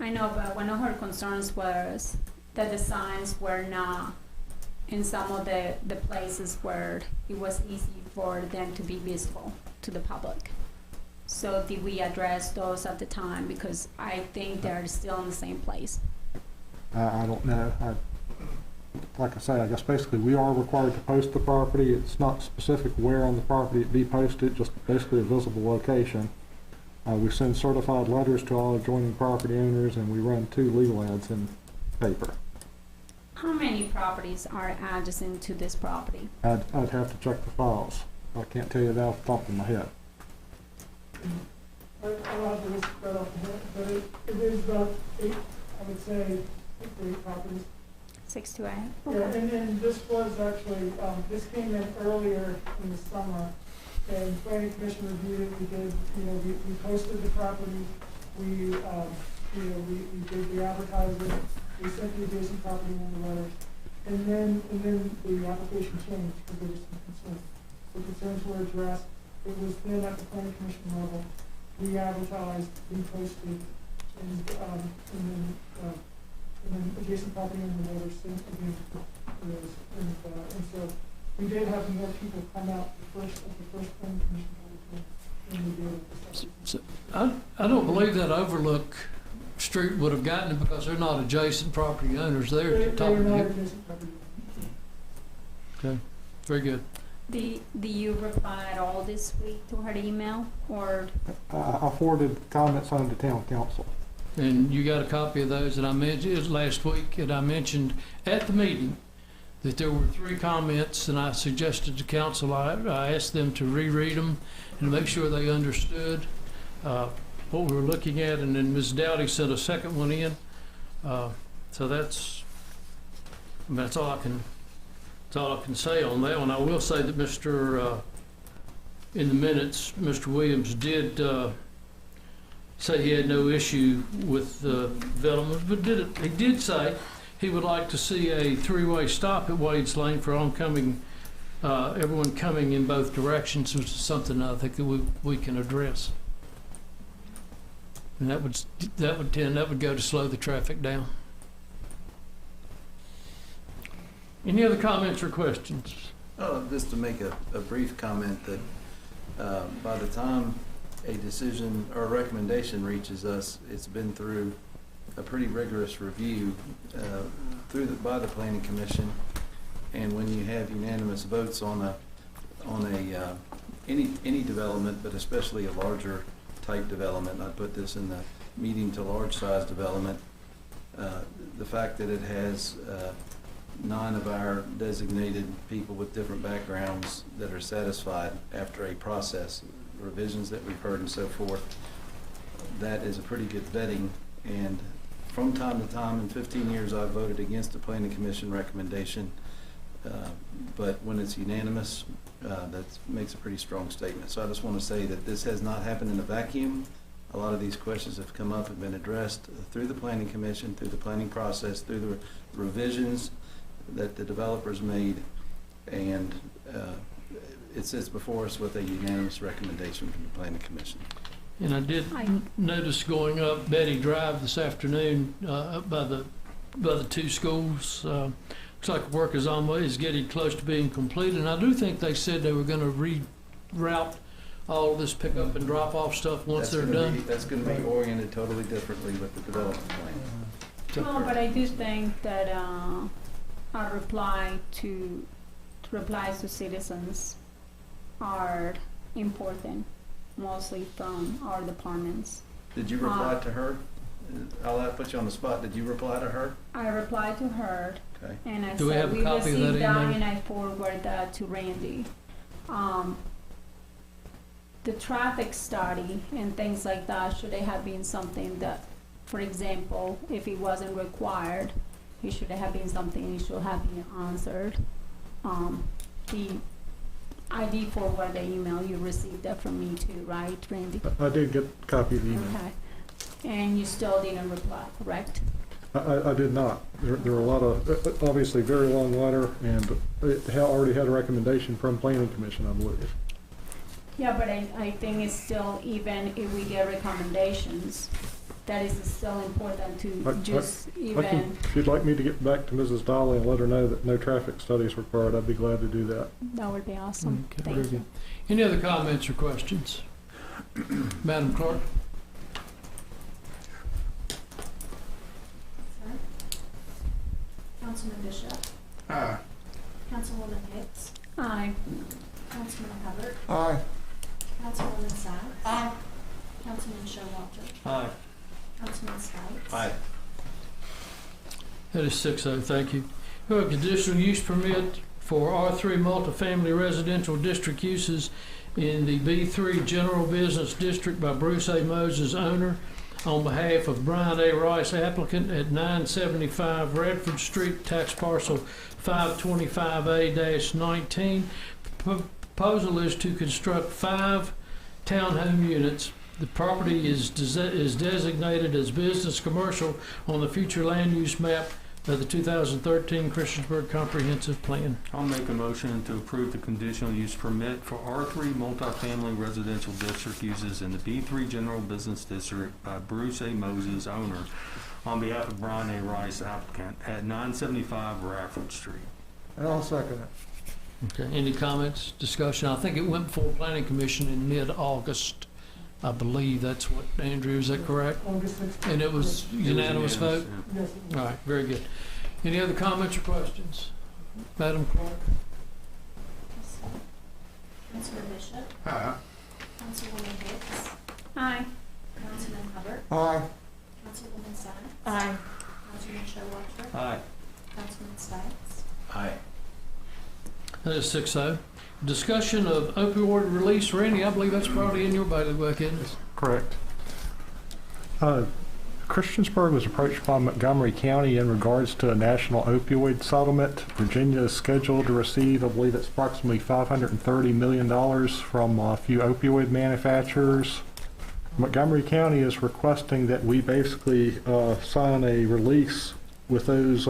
I know, but one of her concerns was that the signs were not in some of the places where it was easy for them to be visible to the public. So did we address those at the time? Because I think they're still in the same place. I don't know. Like I say, I guess basically we are required to post the property. It's not specific where on the property it be posted, just basically a visible location. We send certified letters to all adjoining property owners, and we run 2 legal ads in paper. How many properties are adjacent to this property? I'd have to check the files. I can't tell you that off the top of my head. I don't have the list right off the head, but it is about 8, I would say, 8 properties. 6 to 8? Yeah, and then this was actually, this came in earlier in the summer, and planning commission reviewed it. We did, we posted the property, we did the advertising, we sent the adjacent property in the letters, and then the application changed because there was some concerns. The concerns were addressed. It was then at the planning commission level, we advertised, we posted, and then adjacent property in the letters sent again to those. And so we did have more people come out the first planning commission than we did at the second. So, I don't believe that Overlook Street would have gotten it because they're not adjacent property owners there at the top of the hill. Okay, very good. Do you reply at all this week to her email, or? I forwarded comments on to town council. And you got a copy of those that I mentioned last week, and I mentioned at the meeting that there were 3 comments, and I suggested to council, I asked them to reread them and make sure they understood what we were looking at, and then Ms. Dowdy sent a second one in. So that's all I can say on that one. I will say that in the minutes, Mr. Williams did say he had no issue with development, but he did say he would like to see a 3-way stop at Wade's Lane for oncoming, everyone coming in both directions, which is something I think that we can address. And that would go to slow the traffic down. Any other comments or questions? Oh, just to make a brief comment that by the time a decision or a recommendation reaches us, it's been through a pretty rigorous review by the Planning Commission, and when you have unanimous votes on any development, but especially a larger type development, I put this in the medium to large size development, the fact that it has 9 of our designated people with different backgrounds that are satisfied after a process, revisions that we've heard and so forth, that is a pretty good vetting. And from time to time, in 15 years, I've voted against a Planning Commission recommendation, but when it's unanimous, that makes a pretty strong statement. So I just want to say that this has not happened in a vacuum. A lot of these questions have come up and been addressed through the Planning Commission, through the planning process, through the revisions that the developers made, and it sits before us with a unanimous recommendation from the Planning Commission. And I did notice going up Betty Drive this afternoon, up by the 2 schools. Looks like work is getting close to being completed. And I do think they said they were going to reroute all of this pickup and drop off stuff once they're done. That's going to be oriented totally differently with the development plan. No, but I do think that our replies to citizens are important, mostly from our departments. Did you reply to her? I'll put you on the spot. Did you reply to her? I replied to her, okay. And I Do we said have a we copy of that received that, email? and I forwarded that to Randy. The traffic study and things like that, should have been something that, for example, if it wasn't required, it should have been something it should have been answered. I did forward the email. You received that from me too, right, Randy? I did get a copy of the email. Okay. And you still didn't reply, correct? I did not. There were a lot of, obviously, very long letter, and it already had a recommendation from Planning Commission, I believe. Yeah, but I think it's still, even if we get recommendations, that is still important to If you'd like me to get back to Mrs. Dolly and let her know that no traffic study is required, I'd be glad to do that. That would be awesome. Okay, Thank very you. good. Any other comments or questions? Madam Clerk? Councilman Bishop. Aye. Councilwoman Hicks. Aye. Councilman Hubbard. Aye. Councilwoman Sacks. Aye. Councilman Showalter. Aye. Councilman Stites. Aye. That is 6-0, thank you. We have a conditional use permit for R3 multifamily residential district uses in the B3 General Business District by Bruce A. Moses, owner, on behalf of Brian A. Rice, applicant, at 975 Radford Street, tax parcel 525A-19. Proposal is to construct 5 townhome units. The property is designated as business commercial on the future land use map of the 2013 Christensburg Comprehensive Plan. I'll make a motion to approve the conditional use permit for R3 multifamily residential district uses in the B3 General Business District by Bruce A. Moses, owner, on behalf of Brian A. Rice, applicant, at 975 Radford Street. And I'll second it. Okay. Any comments, discussion? I think it went before Planning Commission in mid-August. I believe that's what, Andrew, is that correct? August 16th. And it was unanimous vote? Yes. All right, very good. Any other comments or questions? Madam Clerk? Councilman Bishop. Aye. Councilwoman Hicks. Aye. Councilman Hubbard. Aye. Councilwoman Sykes. Aye. Councilman Showalter. Aye. Councilman Stipes. Aye. That is 6-0. Discussion of opioid release. Randy, I believe that's probably in your bailiwick, isn't it? Correct. Christiansburg was approached by Montgomery County in regards to a national opioid settlement. Virginia is scheduled to receive, I believe it's approximately $530 million from a few opioid manufacturers. Montgomery County is requesting that we basically sign a release with those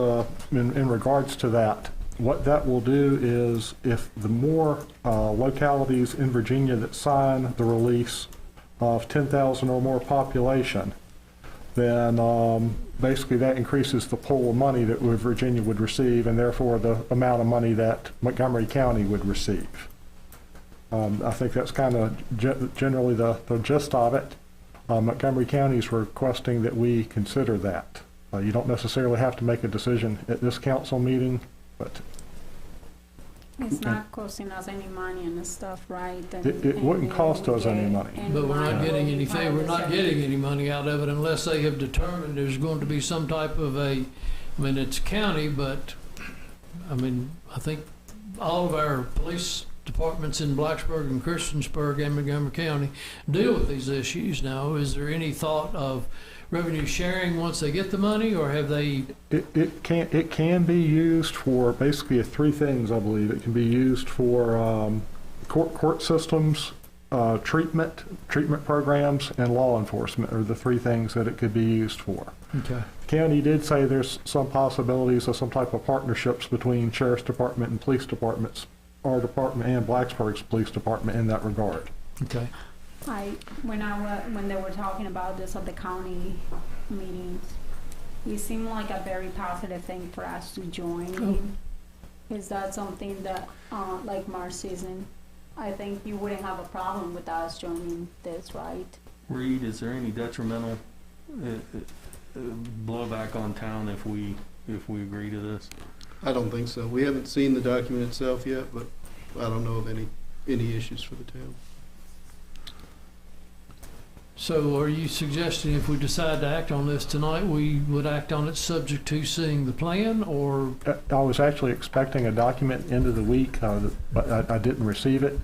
in regards to that. What that will do is, if the more localities in Virginia that sign the release of 10,000 or more population, then basically that increases the pool of money that Virginia would receive, and therefore the amount of money that Montgomery County would receive. I think that's kind of generally the gist of it. Montgomery County is requesting that we consider that. You don't necessarily have to make a decision at this council meeting, but It's not costing us any money and stuff, right? it wouldn't cost us any money. But we're not getting anything, we're not getting any money out of it unless they have determined there's going to be some type of I mean, it's county, but, I mean, I think all of our police departments in Blacksburg and Christensburg and Montgomery County deal with these issues now. Is there any thought of revenue sharing once they get the money, or have they? It can be used for basically three things, I believe. It can be used for court systems, treatment programs, and law enforcement are the three things that it could be used for. Okay. The county did say there's some possibilities of some type of partnerships between Sheriff's Department and police departments, our department and Blacksburg's police department in that regard. Okay. When they were talking about this at the county meetings, it seemed like a very positive thing for us to join in. Is that something that, like Marcy's in, I think you wouldn't have a problem with us joining this, right? Reed, is there any detrimental blowback on town if we agree to this? I don't think so. We haven't seen the document itself yet, but I don't know of any issues for the town. So are you suggesting if we decide to act on this tonight, we would act on it subject to seeing the plan, or? I was actually expecting a document end of the week, but I didn't receive it.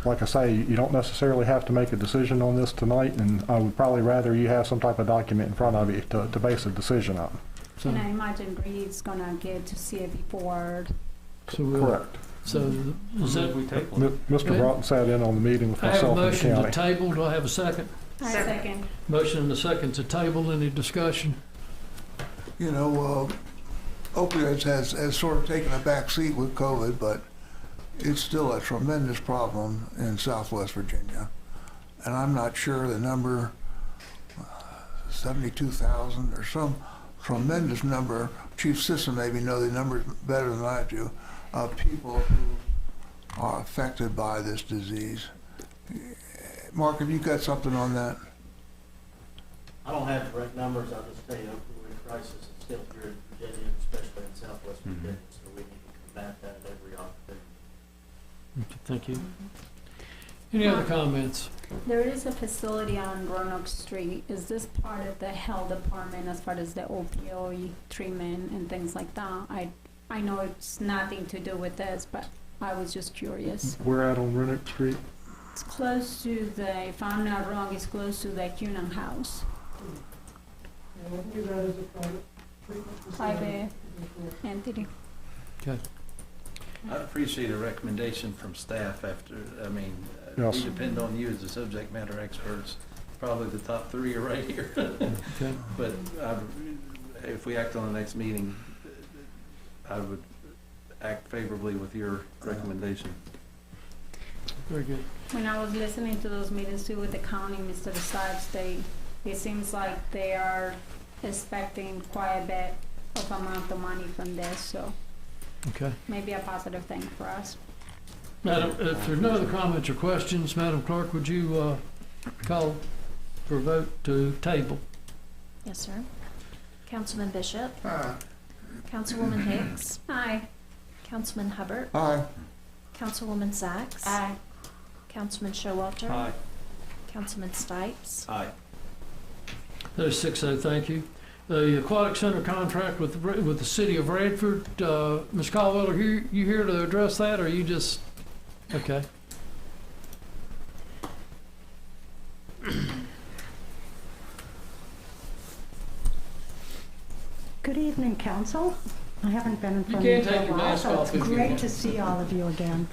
Like I say, you don't necessarily have to make a decision on this tonight, and I would probably rather you have some type of document in front of you to base a decision on. So, and I imagine Reed's gonna get to see it before. So correct. So is that we table it? Mr. Broughton sat in on the meeting with I have a myself and the motion county. to table. Do I have a second? I second. Motion and a second to table. Any discussion? You know, opioids has sort of taken a back seat with COVID, but it's still a tremendous problem in Southwest Virginia. And I'm not sure the number, 72,000 or some tremendous number, Chief Sisson maybe know the numbers better than I do, of people who are affected by this disease. Mark, have you got something on that? I don't have direct numbers. I'll just tell you, opioid crisis is still here in Virginia, especially in Southwest Virginia, so we need to combat that at every opportunity. Okay, thank you. Any other comments? There is a facility on Roanoke Street. Is this part of the health department as far as the opioid treatment and things like that? I know it's nothing to do with this, but I was just curious. We're out on Roanoke Street. It's close to the, if I'm not wrong, it's close to the Cunan House. Yeah, I believe that is a private treatment facility. Private entity. Okay. I'd appreciate a recommendation from staff after, I mean, Yes. we depend on you as the subject matter experts. Probably the top three are right here. Okay. But if we act on the next meeting, I would act favorably with your recommendation. Very good. When I was listening to those meetings too with the county, Mr. Sipes, it seems like they are expecting quite a bit of amount of money from this, so Okay. maybe a positive thing for us. Madam, if there's no other comments or questions, Madam Clerk, would you call for a vote to table? Yes, sir. Councilman Bishop. Aye. Councilwoman Hicks. Aye. Councilman Hubbard. Aye. Councilwoman Sykes. Aye. Councilman Showalter. Aye. Councilman Stipes. Aye. That is 6-0, thank you. The Aquatic Center contract with the city of Radford, Ms. Caldwell, are you here to address that, or are you just, okay? Good evening, council. I haven't been in front You of you can for take a your while, mask so off it's if you great want. to see all of you again.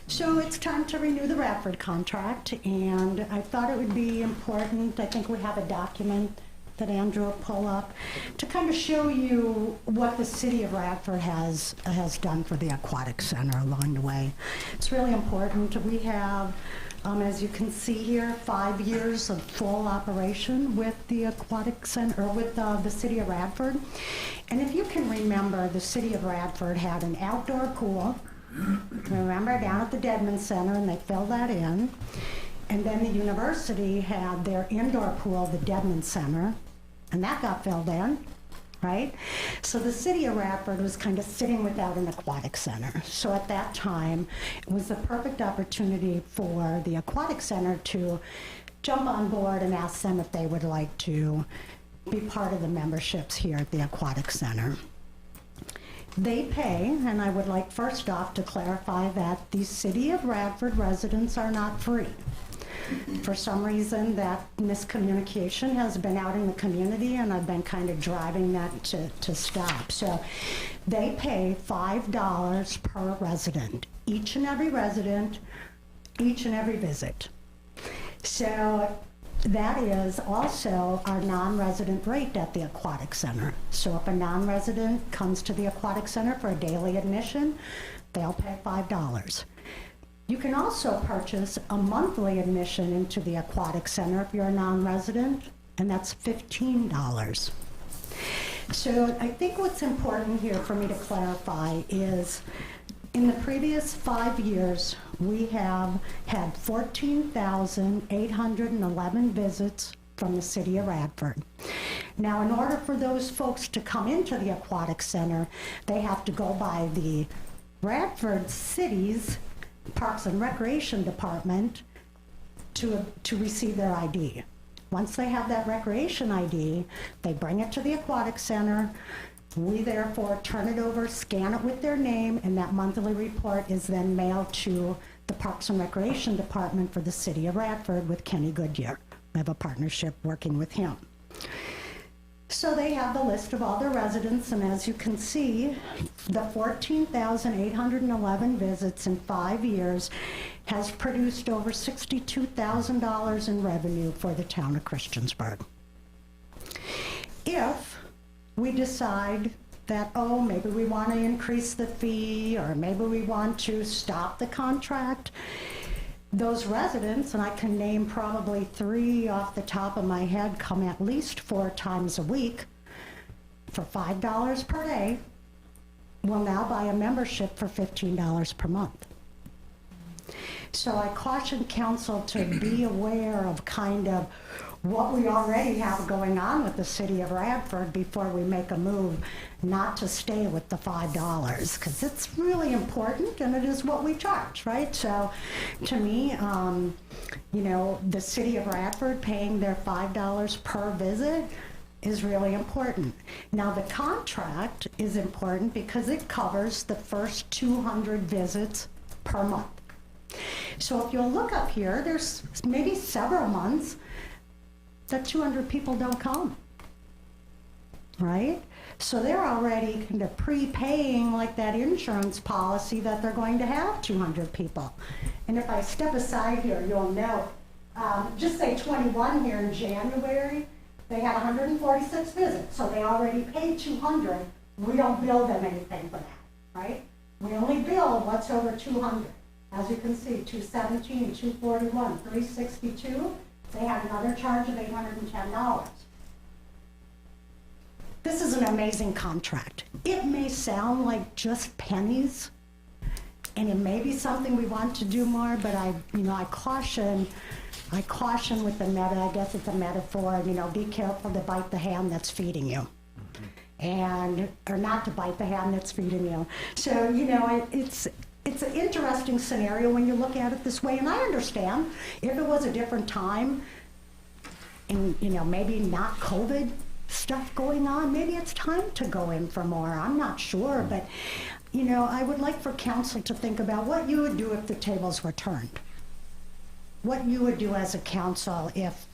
So it's time to renew the Radford contract, and I thought it would be important, I think we have a document that Andrew will pull up, to kind of show you what the city of Radford has done for the Aquatic Center along the way. It's really important. We have, as you can see here, 5 years of full operation with the Aquatic Center, or with the city of Radford. And if you can remember, the city of Radford had an outdoor pool, remember, down at the Deadman Center, and they filled that in. And then the university had their indoor pool, the Deadman Center, and that got filled in, right? So the city of Radford was kind of sitting without an aquatic center. So at that time, it was the perfect opportunity for the aquatic center to jump on board and ask them if they would like to be part of the memberships here at the aquatic center. They pay, and I would like first off to clarify that the city of Radford residents are not free. For some reason, that miscommunication has been out in the community, and I've been kind of driving that to stop. So they pay $5 per resident, each and every resident, each and every visit. So that is also our non-resident rate at the Aquatic Center. So if a non-resident comes to the Aquatic Center for a daily admission, they'll pay $5. You can also purchase a monthly admission into the Aquatic Center if you're a non-resident, and that's $15. So I think what's important here for me to clarify is, in the previous 5 years, we have had 14,811 visits from the city of Radford. Now, in order for those folks to come into the Aquatic Center, they have to go by the Radford City's Parks and Recreation Department to receive their ID. Once they have that recreation ID, they bring it to the Aquatic Center. We therefore turn it over, scan it with their name, and that monthly report is then mailed to the Parks and Recreation Department for the city of Radford with Kenny Goodyear. We have a partnership working with him. So they have the list of all their residents, and as you can see, the 14,811 visits in 5 years has produced over $62,000 in revenue for the town of Christensburg. If we decide that, oh, maybe we want to increase the fee, or maybe we want to stop the contract, those residents, and I can name probably 3 off the top of my head, come at least 4 times a week for $5 per day, will now buy a membership for $15 per month. So I caution council to be aware of kind of what we already have going on with the city of Radford before we make a move not to stay with the $5, because it's really important and it is what we charge, right? So to me, you know, the city of Radford paying their $5 per visit is really important. Now the contract is important because it covers the first 200 visits per month. So if you'll look up here, there's maybe several months that 200 people don't come, right? So they're already kind of prepaying like that insurance policy that they're going to have 200 people. And if I step aside here, you'll note, just say 21 here in January, they had 146 visits, so they already paid 200. We don't bill them anything for that, right? We only bill what's over 200. As you can see, 217, 241, 362. They had another charge of $810. This is an amazing contract. It may sound like just pennies, and it may be something we want to do more, but I caution with the meta, I guess it's a metaphor, be careful to bite the hand that's feeding you. or not to bite the hand that's feeding you. So, it's it's an interesting scenario when you look at it this way, and I understand if it was a different time and, you know, maybe not COVID stuff going on, maybe it's time to go in for more. I'm not sure, but, you know, I would like for council to think about what you would do if the tables were turned. What you would do as a council if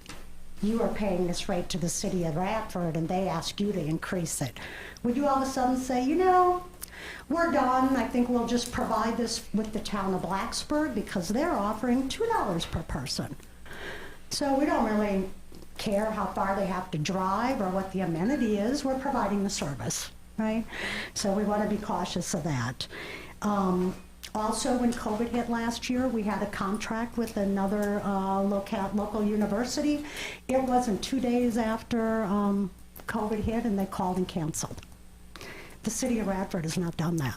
you are paying this rate to the city of Radford and they ask you to increase it. Would you all of a sudden say, you know, we're done, I think we'll just provide this with the town of Blacksburg because they're offering $2 per person. So we don't really care how far they have to drive or what the amenity is, we're providing the service, right? So we want to be cautious of that. Also, when COVID hit last year, we had a contract with another local university. It wasn't 2 days after COVID hit and they called and canceled. The city of Radford has not done that.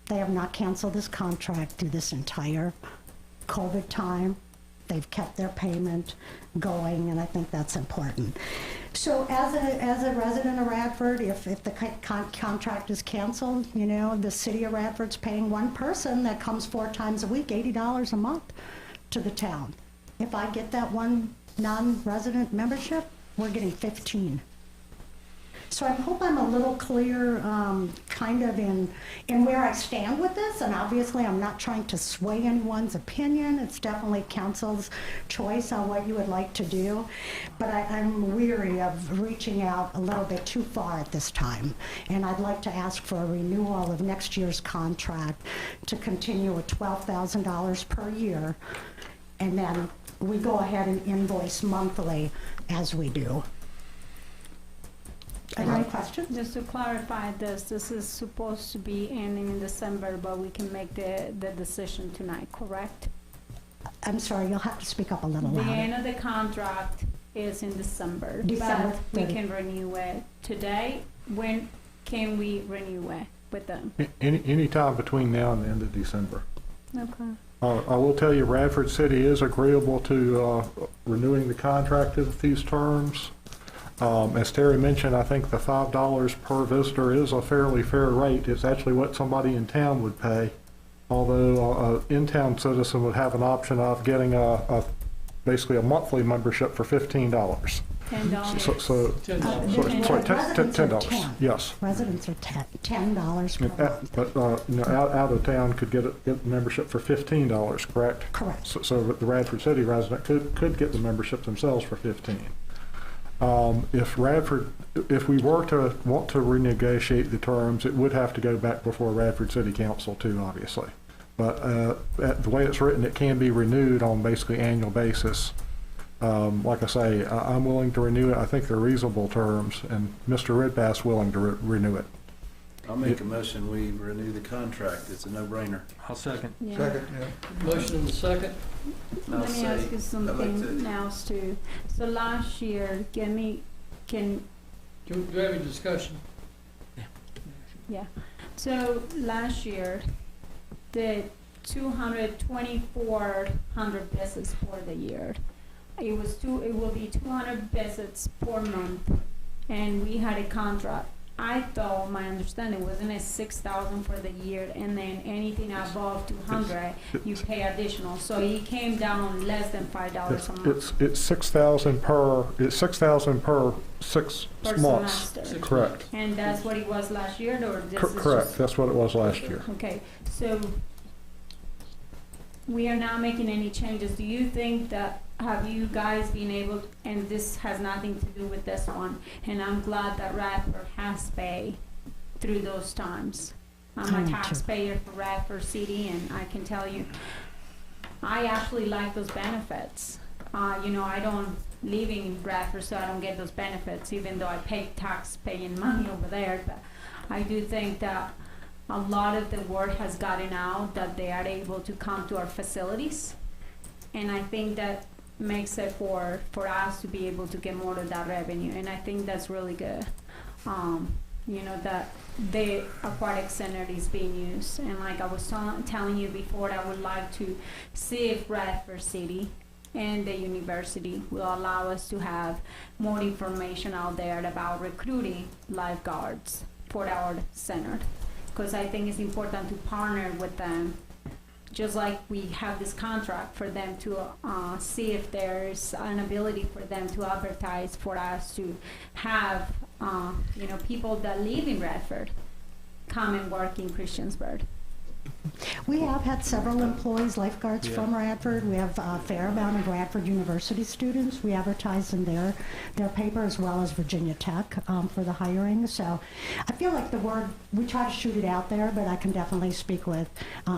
They have not canceled this contract through this entire COVID time. They've kept their payment going, and I think that's important. So as a resident of Radford, if the contract is canceled, you know, the city of Radford's paying one person that comes 4 times a week, $80 a month to the town. If I get that one non-resident membership, we're getting 15. So I hope I'm a little clear kind of in where I stand with this, and obviously I'm not trying to sway anyone's opinion. It's definitely council's choice on what you would like to do, but I'm weary of reaching out a little bit too far at this time, and I'd like to ask for a renewal of next year's contract to continue at $12,000 per year, and then we go ahead and invoice monthly as we do. Any questions? Just to clarify this is supposed to be ending in December, but we can make the decision tonight, correct? I'm sorry, you'll have to speak up a little louder. The end of the contract is in December. December But we 30. can renew it today. When can we renew it with them? Any time between now and the end of December. Okay. I will tell you, Radford City is agreeable to renewing the contract at these terms. As Terry mentioned, I think the $5 per visitor is a fairly fair rate. It's actually what somebody in town would pay, although an in-town citizen would have an option of getting basically a monthly membership for $15. $10. So $10. Yes. Residents are $10 per month. But you know, out of town could get the membership for $15, correct? Correct. So the Radford City resident could get the membership themselves for $15. If we were to want to renegotiate the terms, it would have to go back before Radford City Council too, obviously. But the way it's written, it can be renewed on basically annual basis. Like I say, I'm willing to renew it. I think they're reasonable terms, and Mr. Redpath's willing to renew it. I'll make a motion, we renew the contract. It's a no-brainer. I'll second. Yeah. Second, yeah. Motion and second. Let me ask you something else too. So last year, Do we have any discussion? yeah. So last year, the 2,400 visits for the year. It will be 200 visits per month, and we had a contract. I thought, my understanding, wasn't it 6,000 for the year, and then anything above 200, you pay additional. So it came down less than $5 a month. It's 6,000 per. It's 6,000 per 6 Per months. semester. Correct. And that's what it was last year, or this is Correct. just- That's what it was last year. Okay, so we are not making any changes. Do you think that, have you guys been able, and this has nothing to do with this one, and I'm glad that Radford has paid through those times. I'm a taxpayer for Radford City, and I can tell you, I actually like those benefits. You know, I don't live in Radford, so I don't get those benefits, even though I pay tax paying money over there. But I do think that a lot of the word has gotten out that they are able to come to our facilities, and I think that makes it for us to be able to get more of that revenue, and I think that's really good. You know, that the aquatic center is being used, and like I was telling you before, I would like to see if Radford City and the university will allow us to have more information out there about recruiting lifeguards for our center. because I think it's important to partner with them, just like we have this contract for them to see if there's an ability for them to advertise for us to have, people that live in Radford come and work in Christiansburg. We have had several employees, lifeguards from Radford. We have a fair amount of Radford University students. We advertise in their paper as well as Virginia Tech for the hiring. So I feel like the word, we try to shoot it out there, but I can definitely speak with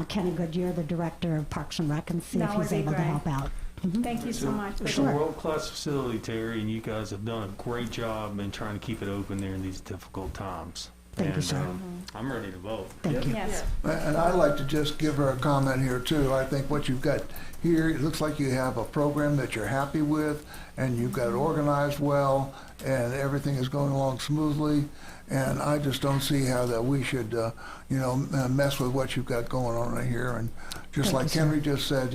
Kenny Goodyear, the director of Parks and Rec, and see if That would he's be able to great. help out. Mhm. Thank you so much. It's a world-class facility, Terry, and you guys have done a great job in trying to keep it open there in these difficult times. Thank you, sir. I'm ready to vote. Thank you. Yes. And I'd like to just give her a comment here too. I think what you've got here, it looks like you have a program that you're happy with, and you've got it organized well, and everything is going along smoothly. And I just don't see how that we should, mess with what you've got going on right here. And just like Henry just said,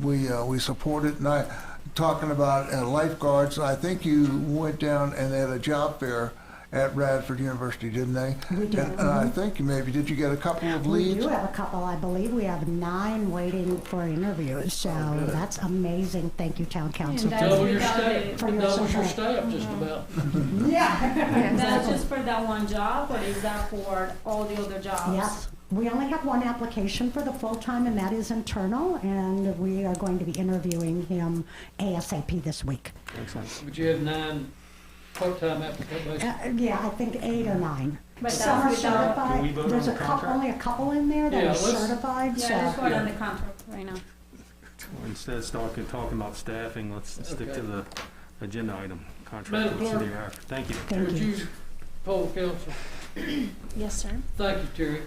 we support it. And talking about lifeguards, I think you went down and they had a job fair at Radford University, didn't they? We did. And I think did you get a couple of We leads? do have a couple. I believe we have 9 waiting for interviews. So that's amazing. Thank you, Town Council. And that's Double your without staff, it. For your doubles your support. staff just about. Yeah. That's just for that one job, or is that for all the other jobs? Yes. We only have one application for the full-time, and that is internal, and we are going to be interviewing him ASAP this week. Excellent. But you have 9 part-time applicants. Yeah, I think 8 or 9. But Some are that's without- certified. Can we vote There's on the contract? only a couple in there that Yeah, are let's- certified, Yeah, so. let's vote on the contract right now. Instead of talking about staffing, let's stick to the agenda item, contract Madam with City Clerk. of Radford. Thank you. Thank Would you. you poll council? Yes, sir. Thank you, Terry.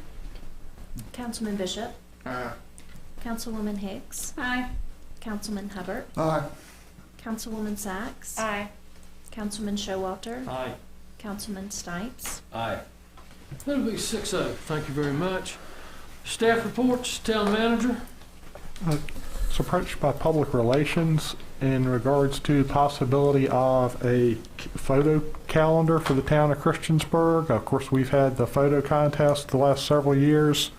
Councilman Bishop. Councilwoman Hicks. Aye. Councilman Hubbard. Aye. Councilwoman Sacks. Aye. Councilman Showalter. Aye. Councilman Snipes. Aye. That'll be 6-0. Thank you very much. Staff reports, town manager. It's approached by Public Relations in regards to possibility of a photo calendar for the town of Christiansburg. Of course, we've had the photo contest the last several years.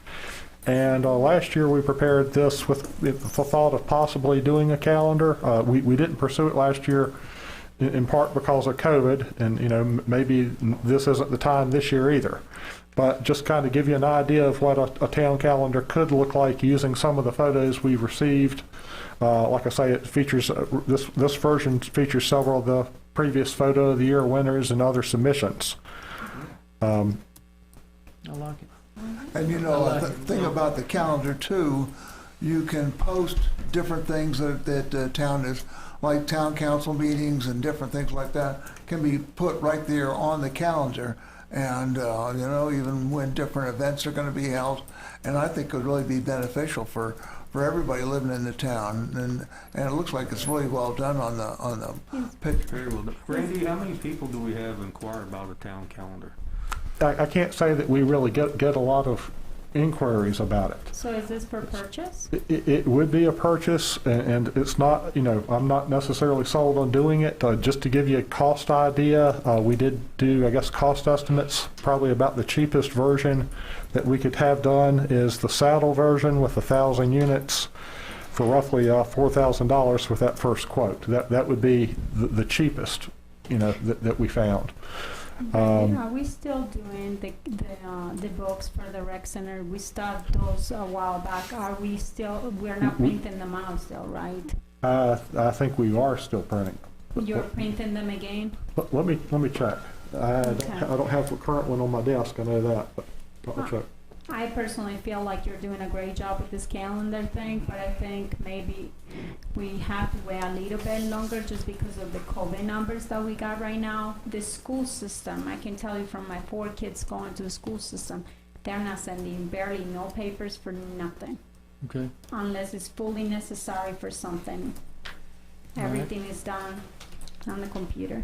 And last year we prepared this with the thought of possibly doing a calendar. We didn't pursue it last year in part because of COVID, and maybe this isn't the time this year either. But just kind of give you an idea of what a town calendar could look like using some of the photos we've received. Like I say, it features this version features several of the previous photo of the year winners and other submissions. I like it. And the thing about the calendar too, you can post different things that town is, like town council meetings and different things like that, can be put right there on the calendar. And, even when different events are going to be held, and I think it would really be beneficial for everybody living in the town. And it looks like it's really well done on the picture. Very well done. Randy, how many people do we have inquire about a town calendar? I can't say that we really get a lot of inquiries about it. So is this for purchase? It would be a purchase, and it's not, I'm not necessarily sold on doing it. Just to give you a cost idea, we did do, cost estimates. Probably about the cheapest version that we could have done is the saddle version with 1,000 units for roughly $4,000 with that first quote. That would be the cheapest, that we found. Are we still doing the books for the rec center? We started those a while back. We're not printing them out still, right? I think we are still printing. You're printing them again? Let me check. I don't have the current one on my desk, I know that, but let me check. I personally feel like you're doing a great job with this calendar thing, but I think maybe we have to wait a little bit longer just because of the COVID numbers that we got right now. The school system, I can tell you from my 4 kids going to the school system, they're not sending barely no papers for nothing. Okay. Unless it's fully necessary for something. Everything is done on the computer.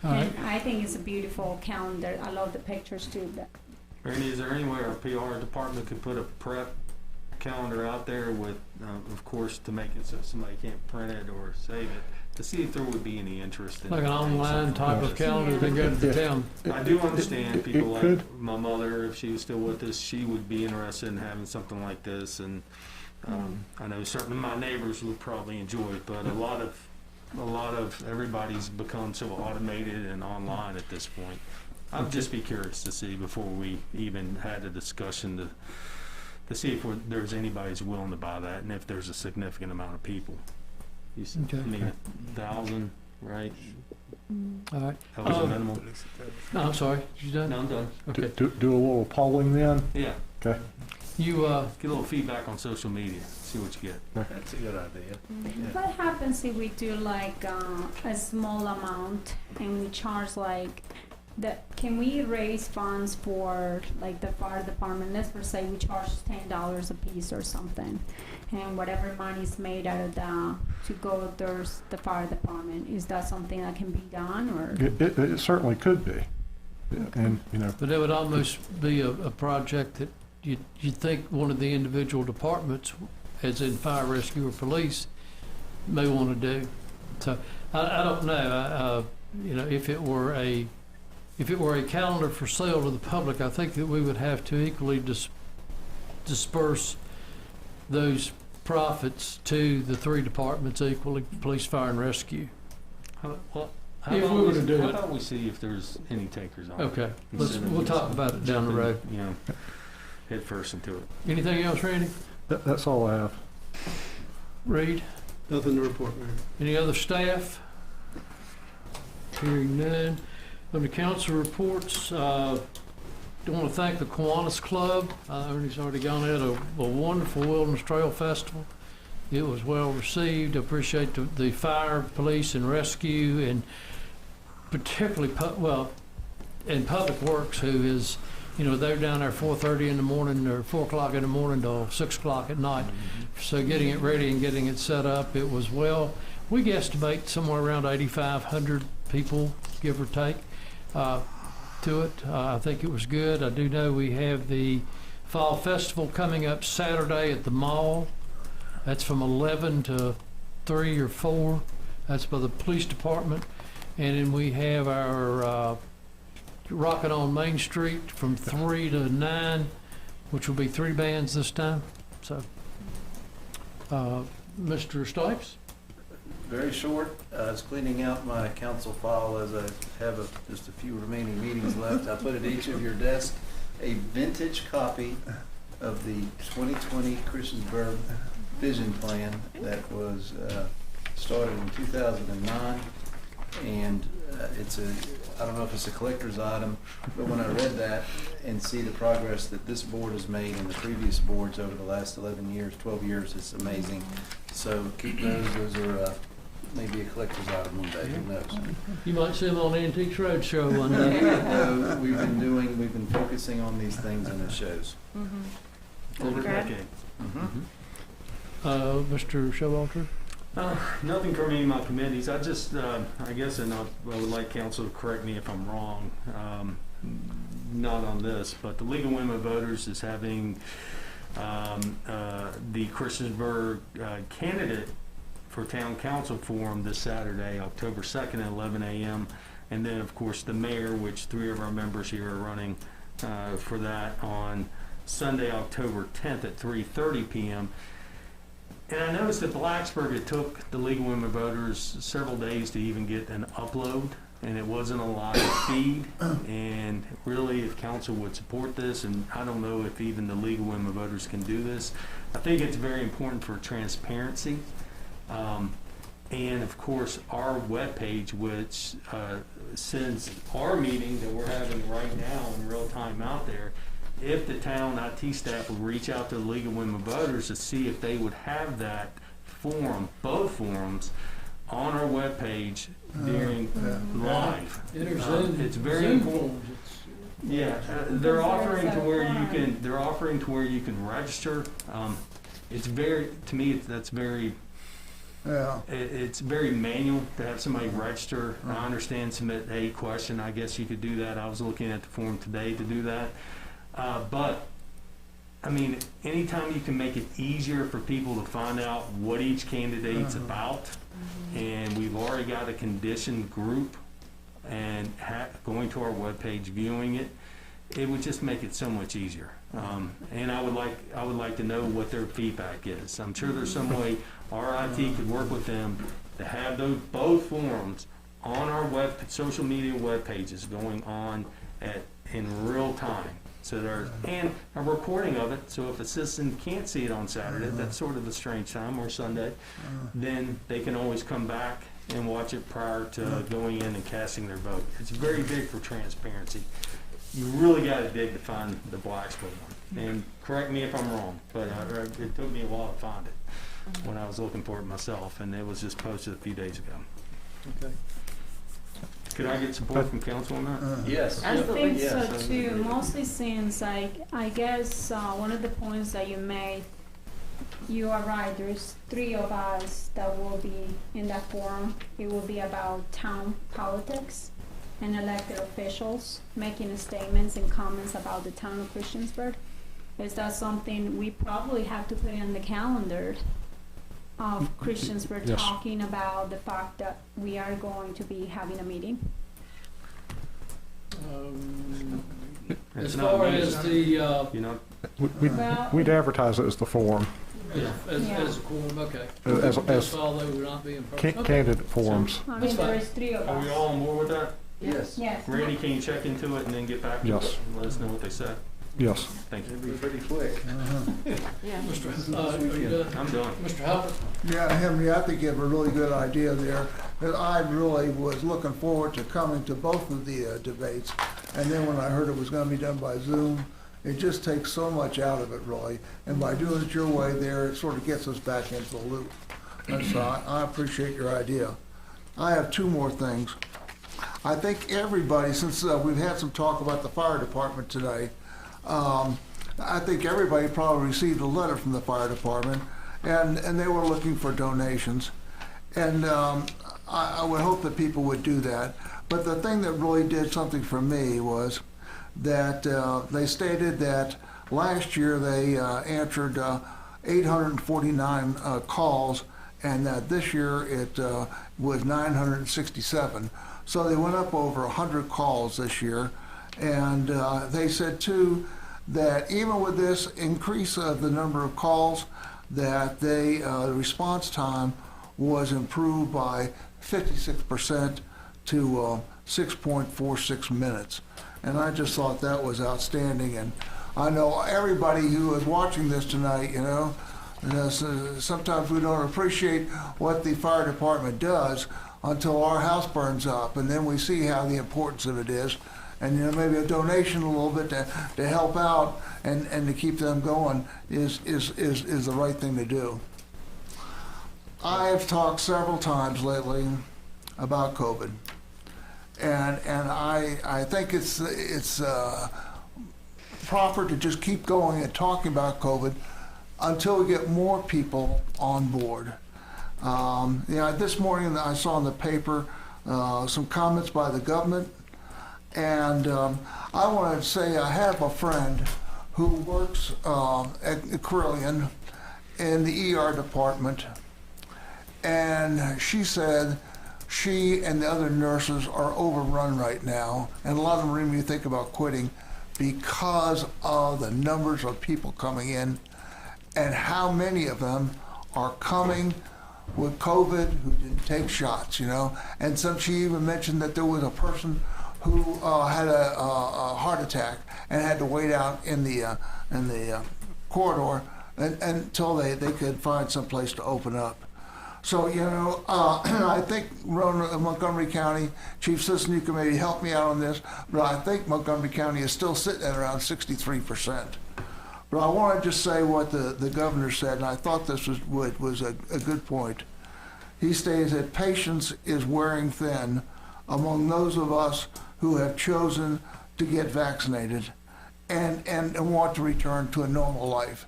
And I think it's a beautiful calendar. I love the pictures too. Randy, is there any way our PR department could put a prep calendar out there with, of course, to make it so somebody can't print it or save it, to see if there would be any interest in. Like an online type of calendar they go to the town. I do understand people It could. like my mother, if she was still with us, she would be interested in having something like this, and I know certainly my neighbors would probably enjoy it, but a lot of everybody's become so automated and online at this point. I'd just be curious to see before we even had a discussion to see if there's anybody who's willing to buy that, and if there's a significant amount of people. You said, Okay. I mean, 1,000, right? All right. That was a minimum. No, I'm sorry. You done? No, I'm done. Okay. Do a little polling then? Yeah. Okay. You, Get a little feedback on social media, see what you get. That's a good idea. What happens if we do like a small amount and we charge like can we raise funds for like the fire department? Let's for say we charge $10 a piece or something, and whatever money is made out of that to go towards the fire department. Is that something that can be done, or? It certainly could be. And, you know, but it would almost be a project that you'd think one of the individual departments, as in fire, rescue, or police, may want to do. So I don't know. You know, if it were a calendar for sale to the public, I think that we would have to equally disperse those profits to the three departments equally, police, fire, and rescue. How If we were to do how it. about we see if there's any takers on it? Okay, Instead of we'll just talk about it down the jumping, road. You know, head first into it. Anything else, Randy? that's all I have. Reed? Nothing to report, Mayor. Any other staff? Hearing none. Under council reports, want to thank the Kiwanis Club. Ernie's already gone. They had a wonderful Wilderness Trail Festival. It was well received. I appreciate the fire, police, and rescue, and particularly, and Public Works, who is, you know, they're down there 4:30 in the morning or 4 o'clock in the morning till 6 o'clock at night. So getting it ready and getting it set up, it was we guesstimate somewhere around 8,500 people, give or take, to it. I think it was good. I do know we have the Fall Festival coming up Saturday at the mall. That's from 11 to 3 or 4. That's by the police department. And then we have our Rockin' on Main Street from 3 to 9, which will be 3 bands this time. So, Mr. Stipes? Very short. I was cleaning out my council file as I have just a few remaining meetings left. I put at each of your desks a vintage copy of the 2020 Christensburg vision plan that was started in 2009. And I don't know if it's a collector's item, but when I read that and see the progress that this board has made and the previous boards over the last 11 years, 12 years, it's amazing. So keep those. Those are maybe a collector's item one day, who knows? You might see them on Antiques Roadshow one day. No, we've been focusing on these things and it shows. Over a decade. Mr. Showalter? Nothing from any of my committees. I just, I guess, and I would like council to correct me if I'm wrong, not on this, but the League of Women Voters is having the Christensburg candidate for town council forum this Saturday, October 2nd at 11 a.m. And then, of course, the mayor, which 3 of our members here are running for that on Sunday, October 10th at 3:30 p.m. And I noticed that Blacksburg, it took the League of Women Voters several days to even get an upload, and it wasn't a live feed. And really, if council would support this, and I don't know if even the League of Women Voters can do this, I think it's very important for transparency. And of course, our webpage, which sends our meeting that we're having right now in real time out there, if the town IT staff would reach out to the League of Women Voters to see if they would have that forum, both forums, on our webpage during live. It's very important. Yeah, they're offering to where you can. They're offering to where you can register. It's very, to me, that's very. Yeah. It's very manual to have somebody register. I understand, submit a question. I guess you could do that. I was looking at the form today to do that. But I mean, anytime you can make it easier for people to find out what each candidate's about, and we've already got a conditioned group, and going to our webpage, viewing it, it would just make it so much easier. And I would like to know what their feedback is. I'm sure there's some way our IT could work with them to have both forums on our social media web pages going on in real time. So and a recording of it, so if a citizen can't see it on Saturday, that's sort of a strange time, or Sunday, then they can always come back and watch it prior to going in and casting their vote. It's very big for transparency. You really got to dig to find the Blacksburg one. And correct me if I'm wrong, but it took me a while to find it when I was looking for it myself, and it was just posted a few days ago. Okay. Could I get support from council on that? Yes. I think so Yes. too, mostly since I guess one of the points that you made, you are right, there's 3 of us that will be in that forum. It will be about town politics and elected officials making statements and comments about the town of Christiansburg. Is that something we probably have to put in the calendar of Christiansburg, Yes. talking about the fact that we are going to be having a meeting? As far as the, We'd advertise it as the forum, as a quorum, okay. As- Just although we're not being person. candidate forums. I mean, there is 3 of Are we us. all on board with that? Yes. Yes. Randy, can you check into it and then get back to Yes. us and let us know what they said? Yes. Thank you. It'd be pretty quick. Mr. Are you done? I'm done. Mr. Halpert? Yeah, Henry, I think you have a really good idea there. But I really was looking forward to coming to both of the debates. And then when I heard it was going to be done by Zoom, it just takes so much out of it, really. And by doing it your way there, it sort of gets us back into the loop. And so I appreciate your idea. I have 2 more things. I think everybody, since we've had some talk about the fire department today, I think everybody probably received a letter from the fire department, and they were looking for donations. And I would hope that people would do that. But the thing that really did something for me was that they stated that last year they answered 849 calls, and that this year it was 967. So they went up over 100 calls this year. And they said, too, that even with this increase of the number of calls, that the response time was improved by 56% to 6.46 minutes. And I just thought that was outstanding. And I know everybody who is watching this tonight, sometimes we don't appreciate what the fire department does until our house burns up, and then we see how the importance of it is. And maybe a donation a little bit to help out and to keep them going is the right thing to do. I have talked several times lately about COVID, and I think it's proper to just keep going and talking about COVID until we get more people on board. This morning I saw in the paper some comments by the government. And I want to say I have a friend who works at Carillion in the ER department, and she said she and the other nurses are overrun right now, and a lot of them are even think about quitting because of the numbers of people coming in and how many of them are coming with COVID who didn't take shots, And she even mentioned that there was a person who had a heart attack and had to wait out in the corridor until they could find some place to open up. So, I think Montgomery County, Chief Sisson, you can maybe help me out on this, but I think Montgomery County is still sitting at around 63%. But I want to just say what the governor said, and I thought this was a good point. He states that patience is wearing thin among those of us who have chosen to get vaccinated and want to return to a normal life.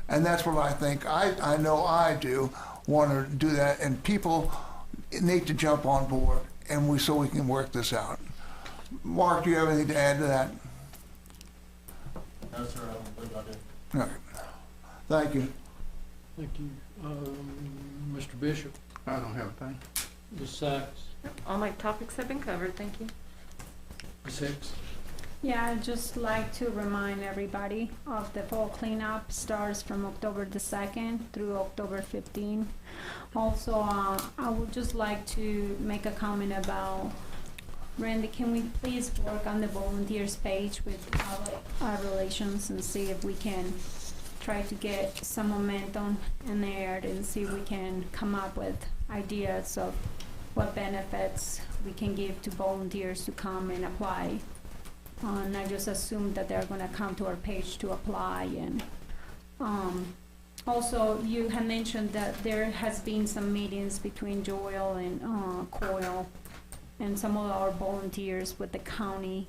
And that's what I think. I know I do want to do that, and people need to jump on board, and so we can work this out. Mark, do you have anything to add to that? No, sir, I don't believe I do. All right. Thank you. Thank you. Mr. Bishop, I don't have a thing. Ms. Sachs, All my topics have been covered, thank you. Ms. Hicks. Yeah, I'd just like to remind everybody of the fall cleanup starts from October the 2nd through October 15. Also, I would just like to make a comment about, Randy, can we please work on the volunteers page with our relations and see if we can try to get some momentum in there and see if we can come up with ideas of what benefits we can give to volunteers to come and apply. And I just assume that they're gonna come to our page to apply. And also, you had mentioned that there has been some meetings between Joel and Coyle and some of our volunteers with the county.